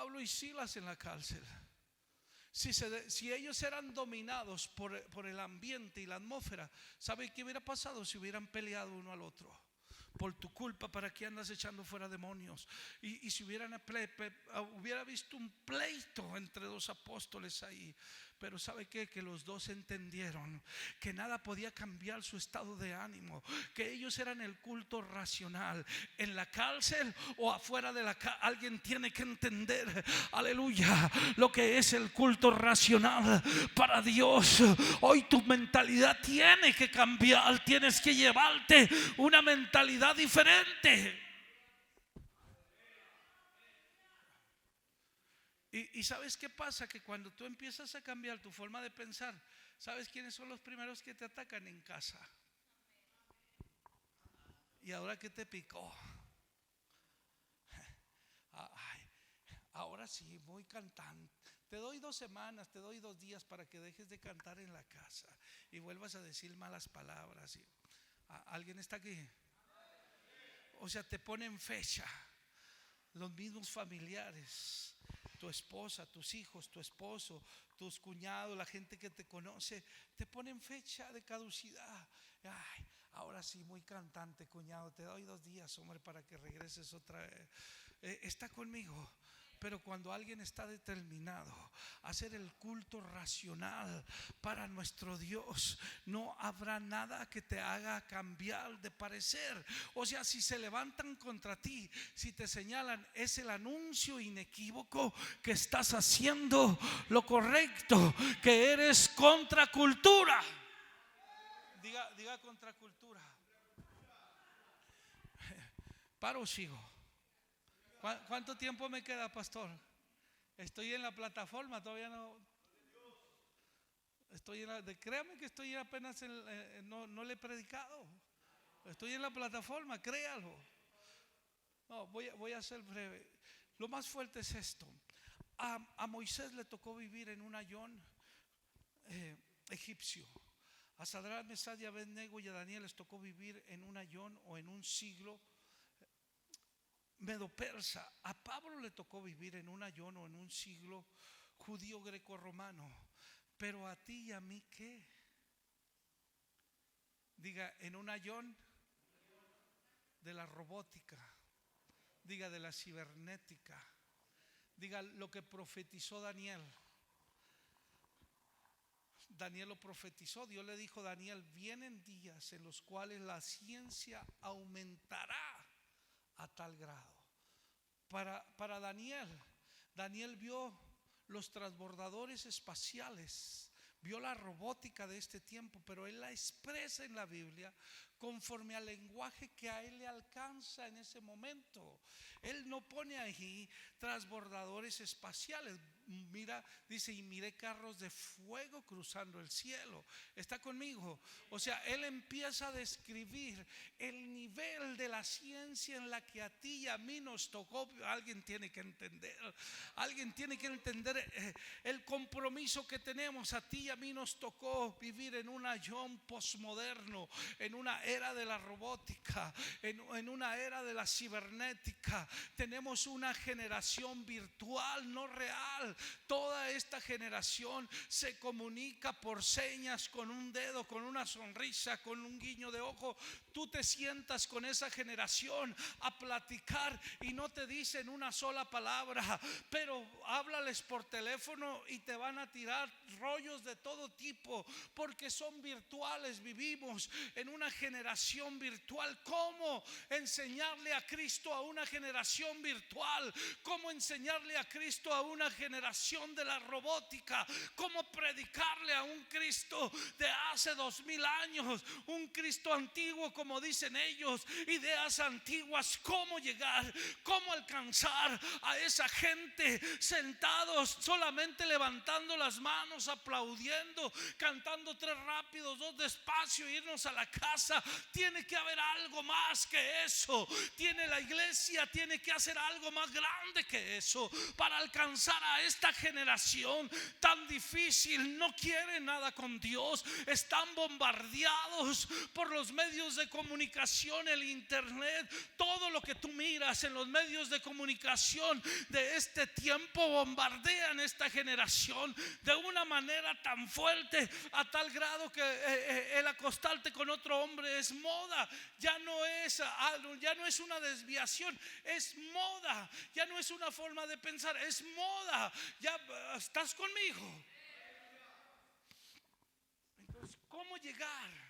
Pablo y Silas en la cárcel. Si ellos eran dominados por el ambiente y la atmósfera, ¿sabe qué hubiera pasado si hubieran peleado uno al otro? Por tu culpa, ¿para qué andas echando fuera demonios? Y si hubiera visto un pleito entre dos apóstoles ahí. Pero ¿sabe qué? Que los dos entendieron que nada podía cambiar su estado de ánimo, que ellos eran el culto racional. En la cárcel o afuera de la cárcel, alguien tiene que entender, aleluya, lo que es el culto racional para Dios. Hoy tu mentalidad tiene que cambiar. Tienes que llevarte una mentalidad diferente. Y ¿sabes qué pasa? Que cuando tú empiezas a cambiar tu forma de pensar, ¿sabes quiénes son los primeros que te atacan? En casa. ¿Y ahora qué te picó? Ay, ahora sí, voy cantando. Te doy 2 semanas, te doy 2 días para que dejes de cantar en la casa y vuelvas a decir malas palabras. ¿Alguien está aquí? O sea, te ponen fecha. Los mismos familiares, tu esposa, tus hijos, tu esposo, tus cuñados, la gente que te conoce, te ponen fecha de caducidad. Ay, ahora sí, muy cantante, cuñado, te doy 2 días, hombre, para que regreses otra vez. Está conmigo. Pero cuando alguien está determinado a hacer el culto racional para nuestro Dios, no habrá nada que te haga cambiar de parecer. O sea, si se levantan contra ti, si te señalan, es el anuncio inequívoco que estás haciendo lo correcto, que eres contracultura. Diga contracultura. Paro o sigo. ¿Cuánto tiempo me queda, pastor? Estoy en la plataforma, todavía no. Créame que estoy apenas no le he predicado. Estoy en la plataforma, créalo. No, voy a ser breve. Lo más fuerte es esto. A Moisés le tocó vivir en un ayón egipcio. A Sadrach, Mesach y Abednego y a Daniel les tocó vivir en un ayón o en un siglo medo-persa. A Pablo le tocó vivir en un ayón o en un siglo judío greco-romano. Pero a ti y a mí, ¿qué? Diga, en un ayón de la robótica. Diga, de la cibernética. Diga, lo que profetizó Daniel. Daniel lo profetizó. Dios le dijo a Daniel: vienen días en los cuales la ciencia aumentará a tal grado. Para Daniel vio los transbordadores espaciales, vio la robótica de este tiempo, pero él la expresa en la Biblia conforme al lenguaje que a él le alcanza en ese momento. Él no pone ahí transbordadores espaciales. Mira, dice, y miré carros de fuego cruzando el cielo. ¿Está conmigo? O sea, él empieza a describir el nivel de la ciencia en la que a ti y a mí nos tocó. Alguien tiene que entender el compromiso que tenemos. A ti y a mí nos tocó vivir en un ayón posmoderno, en una era de la robótica, en una era de la cibernética. Tenemos una generación virtual, no real. Toda esta generación se comunica por señas, con un dedo, con una sonrisa, con un guiño de ojo. Tú te sientas con esa generación a platicar y no te dicen una sola palabra, pero háblales por teléfono y te van a tirar rollos de todo tipo, porque son virtuales. Vivimos en una generación virtual. ¿Cómo enseñarle a Cristo a una generación virtual? ¿Cómo enseñarle a Cristo a una generación de la robótica? ¿Cómo predicarle a un Cristo de hace 2000 años? Un Cristo antiguo, como dicen ellos, ideas antiguas. ¿Cómo llegar? ¿Cómo alcanzar a esa gente sentados solamente levantando las manos, aplaudiendo, cantando 3 rápidos, 2 despacio, irnos a la casa? tiene que haber algo más que eso. La iglesia tiene que hacer algo más grande que eso para alcanzar a esta generación tan difícil. No quiere nada con Dios. Están bombardeados por los medios de comunicación, el internet, todo lo que tú miras en los medios de comunicación de este tiempo bombardean esta generación de una manera tan fuerte, a tal grado que el acostarte con otro hombre es moda. Ya no es una desviación, es moda. Ya no es una forma de pensar, es moda. Ya estás conmigo. Entonces, ¿cómo llegar?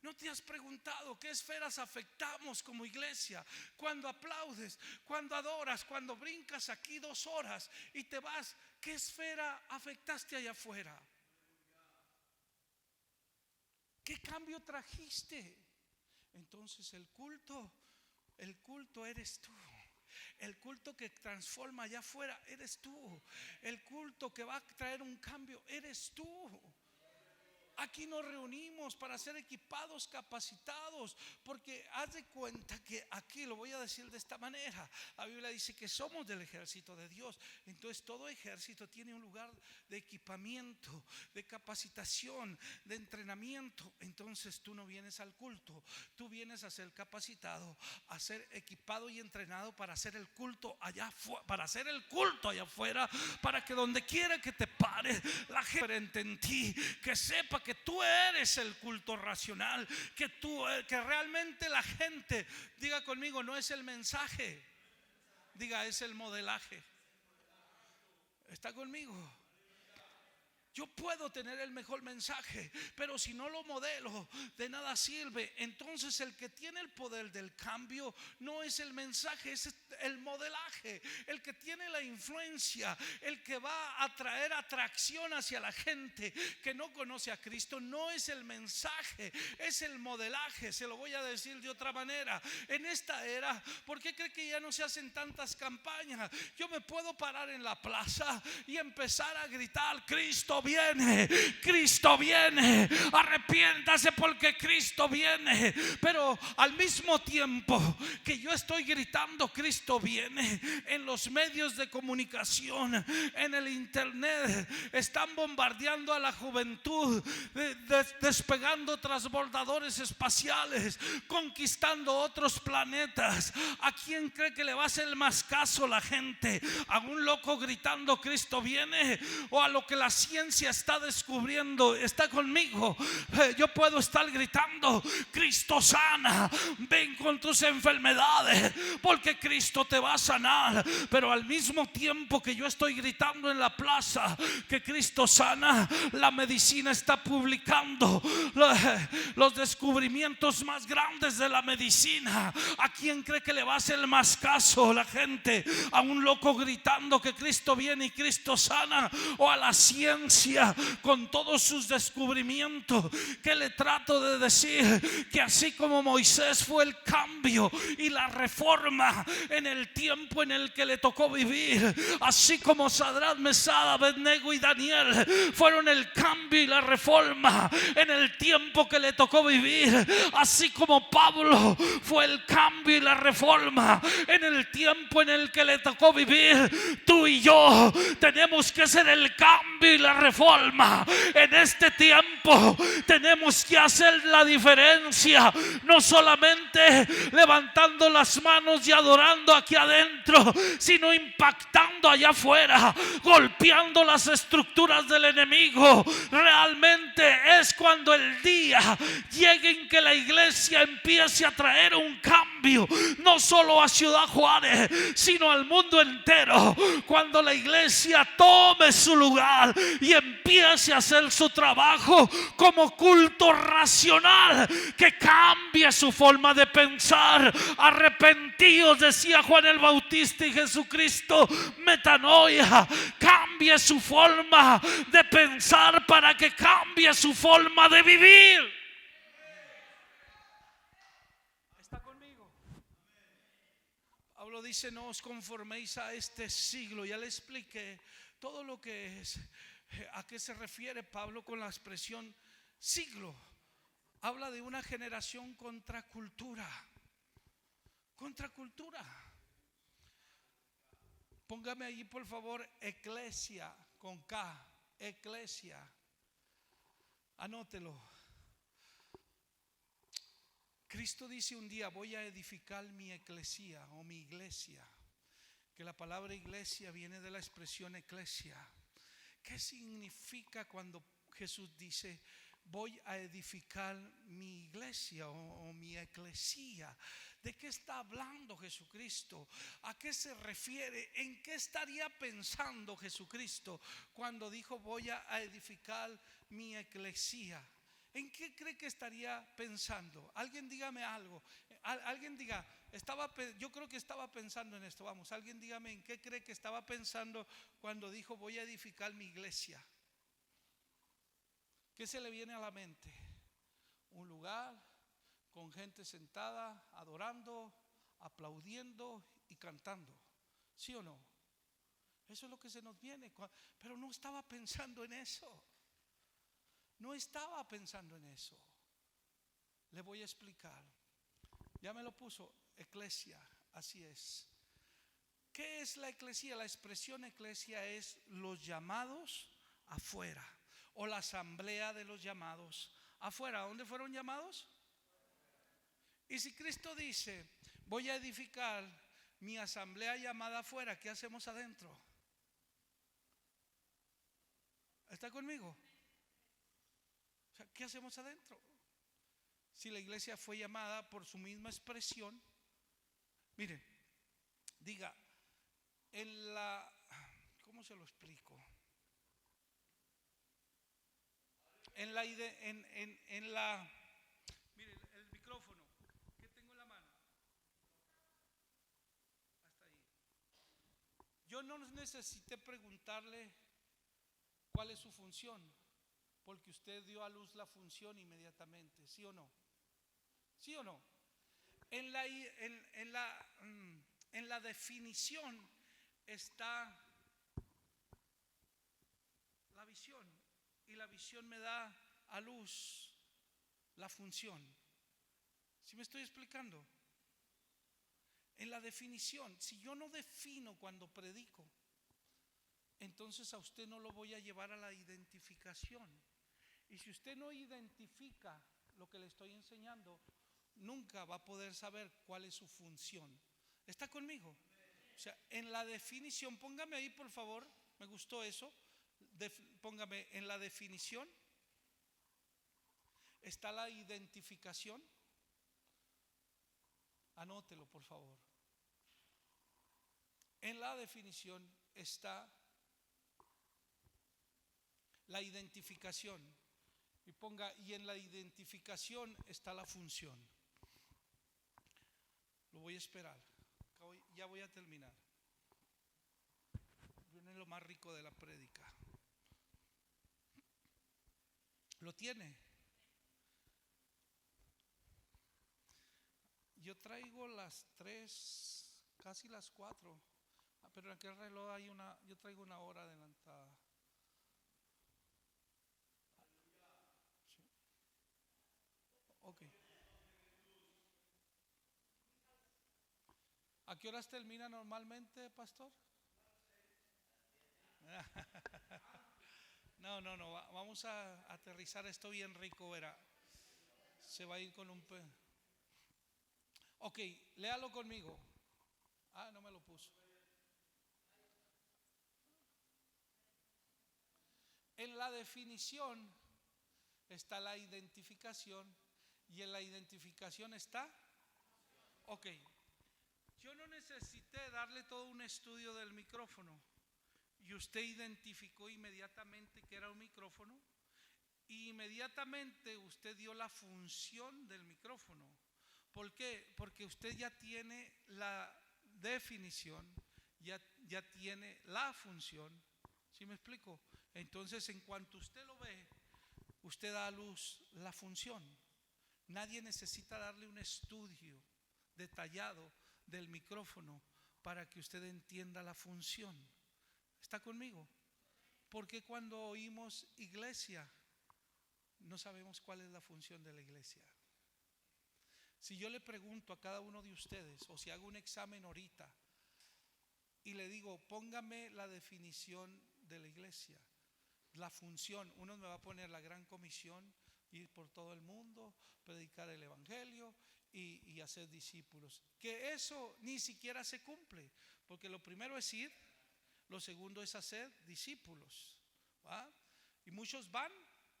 ¿No te has preguntado qué esferas afectamos como iglesia? Cuando aplaudes, cuando adoras, cuando brincas aquí 2 horas y te vas, ¿qué esfera afectaste allá afuera? ¿Qué cambio trajiste? Entonces el culto eres tú. El culto que transforma allá afuera eres tú. El culto que va a traer un cambio eres tú. Aquí nos reunimos para ser equipados, capacitados, porque haz de cuenta que aquí, lo voy a decir de esta manera, la Biblia dice que somos del ejército de Dios. Entonces todo ejército tiene un lugar de equipamiento, de capacitación, de entrenamiento. Entonces tú no vienes al culto, tú vienes a ser capacitado, a ser equipado y entrenado para hacer el culto allá afuera, para que donde quiera que te pare la gente en ti, que sepa que tú eres el culto racional, que realmente la gente, diga conmigo, no es el mensaje, diga, es el modelaje. ¿Está conmigo? Yo puedo tener el mejor mensaje, pero si no lo modelo, de nada sirve. Entonces el que tiene el poder del cambio no es el mensaje, es el modelaje. El que tiene la influencia, el que va a traer atracción hacia la gente que no conoce a Cristo, no es el mensaje, es el modelaje. Se lo voy a decir de otra manera. En esta era, ¿por qué cree que ya no se hacen tantas campañas? Yo me puedo parar en la plaza y empezar a gritar: Cristo viene, Cristo viene, arrepiéntase porque Cristo viene. Pero al mismo tiempo que yo estoy gritando Cristo viene, en los medios de comunicación, en el internet, están bombardeando a la juventud, despegando transbordadores espaciales, conquistando otros planetas. ¿A quién cree que le va a hacer más caso la gente? ¿A un loco gritando Cristo viene, o a lo que la ciencia está descubriendo? Está conmigo. Yo puedo estar gritando: Cristo sana, ven con tus enfermedades porque Cristo te va a sanar. Pero al mismo tiempo que yo estoy gritando en la plaza que Cristo sana, la medicina está publicando los descubrimientos más grandes de la medicina. ¿A quién cree que le va a hacer más caso la gente? ¿A un loco gritando que Cristo viene y Cristo sana, o a la ciencia con todos sus descubrimientos? Que le trato de decir que así como Moisés fue el cambio y la reforma en el tiempo en el que le tocó vivir, así como Sadrach, Mesach, Abednego y Daniel fueron el cambio y la reforma en el tiempo que le tocó vivir, así como Pablo fue el cambio y la reforma en el tiempo en el que le tocó vivir, tú y yo tenemos que ser el cambio y la reforma en este tiempo. Tenemos que hacer la diferencia, no solamente levantando las manos y adorando aquí adentro, sino impactando allá afuera, golpeando las estructuras del enemigo. Realmente es cuando el día llegue en que la iglesia empiece a traer un cambio, no solo a Ciudad Juárez, sino al mundo entero. Cuando la iglesia tome su lugar y empiece a hacer su trabajo como culto racional, que cambie su forma de pensar. Arrepentidos, decía Juan el Bautista, y Jesucristo: metanoia. Cambie su forma de pensar para que cambie su forma de vivir. ¿Está conmigo? Pablo dice: no os conforméis a este siglo. Ya le expliqué todo lo que es, a qué se refiere Pablo con la expresión siglo. habla de una generación contra cultura. Contra cultura. Póngame allí por favor, eclesia con K, eclesia. Anótelo. Cristo dice un día: voy a edificar mi eclesia o mi iglesia. Que la palabra iglesia viene de la expresión eclesia. ¿Qué significa cuando Jesús dice: voy a edificar mi iglesia o mi eclesia? ¿De qué está hablando Jesucristo? ¿A qué se refiere? ¿En qué estaría pensando Jesucristo cuando dijo: voy a edificar mi eclesia? ¿En qué cree que estaría pensando? Alguien dígame algo. Alguien diga: yo creo que estaba pensando en esto. Vamos, alguien dígame en qué cree que estaba pensando cuando dijo: voy a edificar mi iglesia. ¿Qué se le viene a la mente? Un lugar con gente sentada, adorando, aplaudiendo y cantando. ¿Sí o no? Eso es lo que se nos viene. Pero no estaba pensando en eso. No estaba pensando en eso. Le voy a explicar. Ya me lo puso, eclesia, así es. ¿Qué es la eclesia? La expresión eclesia es los llamados afuera, o la asamblea de los llamados afuera. ¿A dónde fueron llamados? Y si Cristo dice: voy a edificar mi asamblea llamada afuera, ¿qué hacemos adentro? ¿Está conmigo? O sea, ¿qué hacemos adentro? Si la iglesia fue llamada por su misma expresión. Mire, diga, en la, ¿cómo se lo explico? En la, mire, el micrófono que tengo en la mano, hasta ahí. Yo no necesité preguntarle cuál es su función, porque usted dio a luz la función inmediatamente. ¿Sí o no? ¿Sí o no? En la definición está la visión, y la visión me da a luz la función. ¿Sí me estoy explicando? En la definición, si yo no defino cuando predico, entonces a usted no lo voy a llevar a la identificación. Y si usted no identifica lo que le estoy enseñando, nunca va a poder saber cuál es su función. ¿Está conmigo? O sea, en la definición, póngame ahí por favor, me gustó eso. Póngame, en la definición está la identificación. Anótelo por favor. En la definición está la identificación. Y ponga: y en la identificación está la función. Lo voy a esperar. Ya voy a terminar. Viene lo más rico de la prédica. ¿Lo tiene? Yo traigo las 3, casi las 4. Pero en aquel reloj hay yo traigo una hora adelantada. Sí. Ok. ¿A qué horas termina normalmente, pastor? No, vamos a aterrizar esto bien rico, verá. Se va a ir con un Ok, léalo conmigo. No me lo puso. En la definición está la identificación, y en la identificación está. Ok, yo no necesité darle todo un estudio del micrófono, y usted identificó inmediatamente que era un micrófono, y inmediatamente usted dio la función del micrófono. ¿Por qué? Porque usted ya tiene la definición, ya tiene la función. ¿Sí me explico? Entonces, en cuanto usted lo ve, usted da a luz la función. Nadie necesita darle un estudio detallado del micrófono para que usted entienda la función. ¿Está conmigo? Porque cuando oímos iglesia, no sabemos cuál es la función de la iglesia. Si yo le pregunto a cada uno de ustedes, o si hago un examen ahorita y le digo, póngame la definición de la iglesia, la función, uno me va a poner la gran comisión, ir por todo el mundo, predicar el evangelio y hacer discípulos. Que eso ni siquiera se cumple, porque lo primero es ir, lo segundo es hacer discípulos, ¿va? Y muchos van,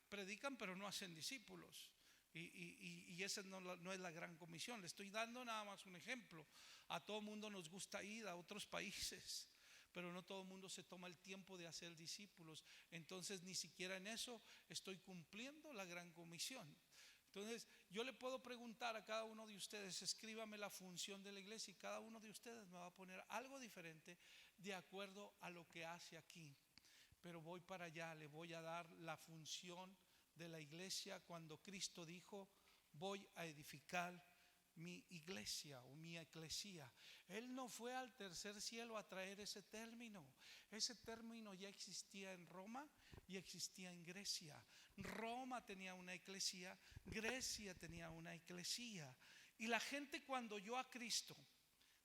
predican, pero no hacen discípulos. Y esa no es la gran comisión. Le estoy dando nada más un ejemplo. A todo mundo nos gusta ir a otros países, pero no todo el mundo se toma el tiempo de hacer discípulos. Entonces ni siquiera en eso estoy cumpliendo la gran comisión. Entonces yo le puedo preguntar a cada uno de ustedes, escríbame la función de la iglesia, y cada uno de ustedes me va a poner algo diferente de acuerdo a lo que hace aquí. Pero voy para allá, le voy a dar la función de la iglesia cuando Cristo dijo, voy a edificar mi iglesia o mi eclesía. Él no fue al tercer cielo a traer ese término. Ese término ya existía en Roma y existía en Grecia. Roma tenía una eclesía, Grecia tenía una eclesía. Y la gente, cuando oyó a Cristo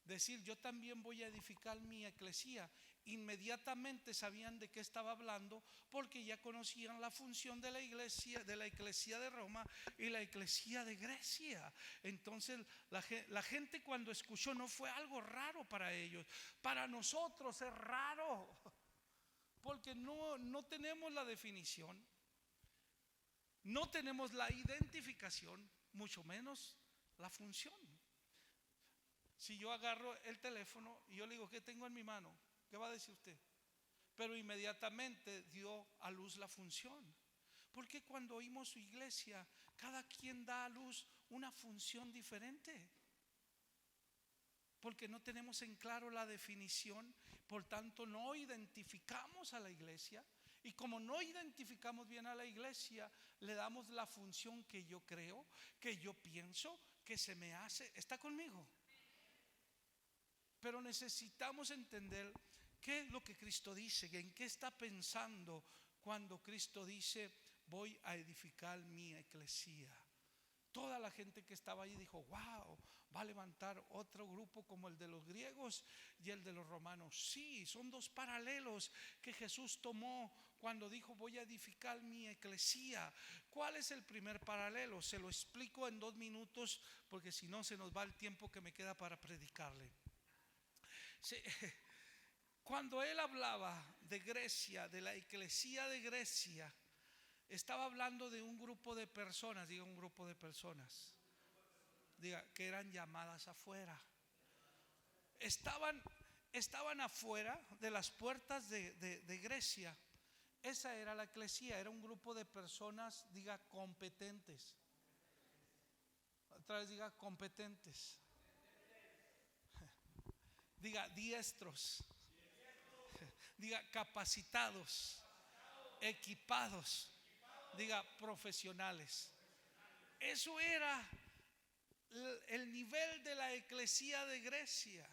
decir, yo también voy a edificar mi eclesía, inmediatamente sabían de qué estaba hablando, porque ya conocían la función de la iglesia, de la eclesía de Roma y la eclesía de Grecia. Entonces la gente, cuando escuchó, no fue algo raro para ellos. Para nosotros es raro, porque no tenemos la definición, no tenemos la identificación, mucho menos la función. Si yo agarro el teléfono y yo le digo, ¿qué tengo en mi mano? ¿Qué va a decir usted? Pero inmediatamente dio a luz la función. Porque cuando oímos su iglesia, cada quien da a luz una función diferente. Porque no tenemos en claro la definición, por tanto no identificamos a la iglesia. Y como no identificamos bien a la iglesia, le damos la función que yo creo, que yo pienso, que se me hace. ¿Está conmigo? Pero necesitamos entender qué es lo que Cristo dice, en qué está pensando cuando Cristo dice, voy a edificar mi eclesía. Toda la gente que estaba ahí dijo, wow, va a levantar otro grupo como el de los griegos y el de los romanos. Sí, son dos paralelos que Jesús tomó cuando dijo, voy a edificar mi eclesía. ¿Cuál es el primer paralelo? Se lo explico en 2 minutos, porque si no se nos va el tiempo que me queda para predicarle. Sí, cuando él hablaba de Grecia, de la eclesía de Grecia, estaba hablando de un grupo de personas, diga un grupo de personas, diga que eran llamadas afuera. Estaban afuera de las puertas de Grecia. Esa era la eclesía, era un grupo de personas, diga competentes. Otra vez diga competentes. Diga diestros, diga capacitados, equipados, diga profesionales. Eso era el nivel de la eclesía de Grecia.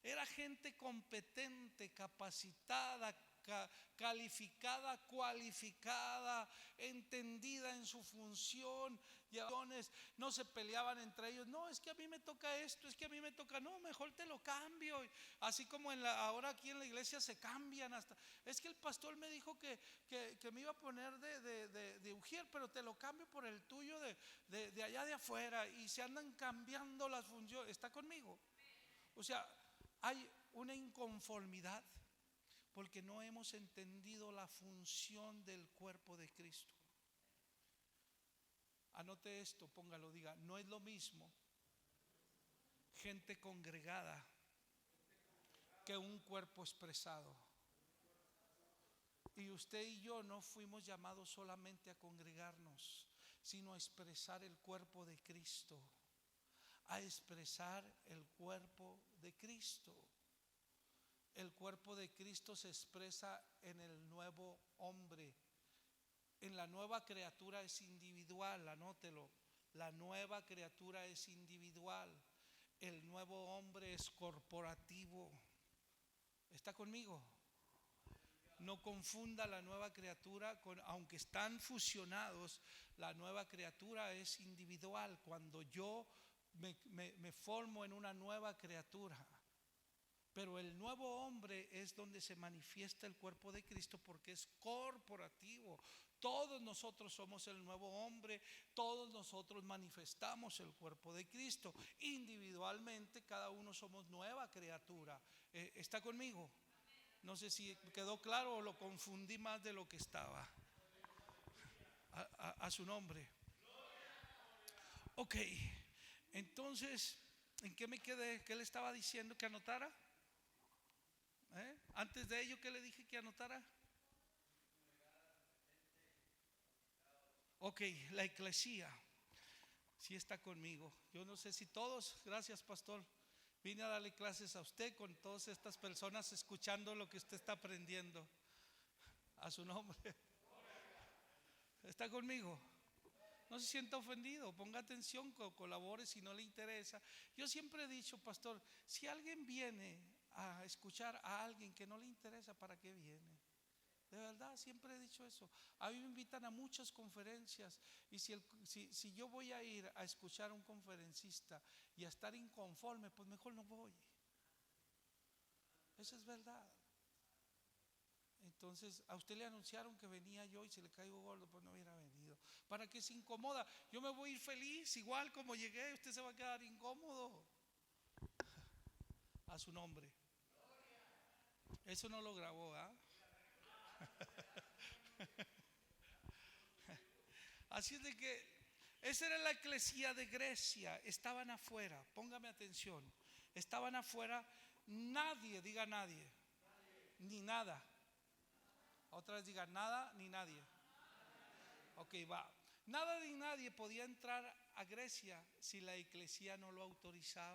Era gente competente, capacitada, calificada, cualificada, entendida en su función. No se peleaban entre ellos. No, es que a mí me toca esto, es que a mí me toca. No, mejor te lo cambio. Así como ahora aquí en la iglesia se cambian hasta. Es que el pastor me dijo que me iba a poner de Ujier, pero te lo cambio por el tuyo de allá de afuera. Y se andan cambiando las funciones. ¿Está conmigo? O sea, hay una inconformidad porque no hemos entendido la función del cuerpo de Cristo. Anote esto, póngalo, diga, no es lo mismo gente congregada que un cuerpo expresado. Y usted y yo no fuimos llamados solamente a congregarnos, sino a expresar el cuerpo de Cristo, a expresar el cuerpo de Cristo. El cuerpo de Cristo se expresa en el nuevo hombre. En la nueva criatura es individual, anótelo. La nueva criatura es individual. El nuevo hombre es corporativo. ¿Está conmigo? No confunda la nueva criatura con, aunque están fusionados, la nueva criatura es individual. Cuando yo me formo en una nueva criatura, pero el nuevo hombre es donde se manifiesta el cuerpo de Cristo, porque es corporativo. Todos nosotros somos el nuevo hombre, todos nosotros manifestamos el cuerpo de Cristo. Individualmente cada uno somos nueva criatura. ¿Está conmigo? No sé si quedó claro o lo confundí más de lo que estaba. A su nombre. Ok, entonces, ¿en qué me quedé? ¿Qué le estaba diciendo que anotara? Antes de ello, ¿qué le dije que anotara? Ok, la eclesía. Si está conmigo. Yo no sé si todos, gracias pastor, vine a darle clases a usted con todas estas personas escuchando lo que usted está aprendiendo. A su nombre. ¿Está conmigo? No se sienta ofendido, ponga atención, colabore si no le interesa. Yo siempre he dicho, pastor, si alguien viene a escuchar a alguien que no le interesa, ¿para qué viene? De verdad, siempre he dicho eso. A mí me invitan a muchas conferencias y si yo voy a ir a escuchar a un conferencista y a estar inconforme, pues mejor no voy. Eso es verdad. Entonces, a usted le anunciaron que venía yo y si le caigo gordo, pues no hubiera venido. ¿Para qué se incomoda? Yo me voy a ir feliz, igual como llegué, usted se va a quedar incómodo. A su nombre. Eso no lo grabó, ¿ah? Así es de que esa era la eclesía de Grecia. Estaban afuera, póngame atención. Estaban afuera, nadie, diga nadie, ni nada. Otra vez diga nada ni nadie. Ok, va. Nada ni nadie podía entrar a Grecia si la eclesía no lo autorizaba.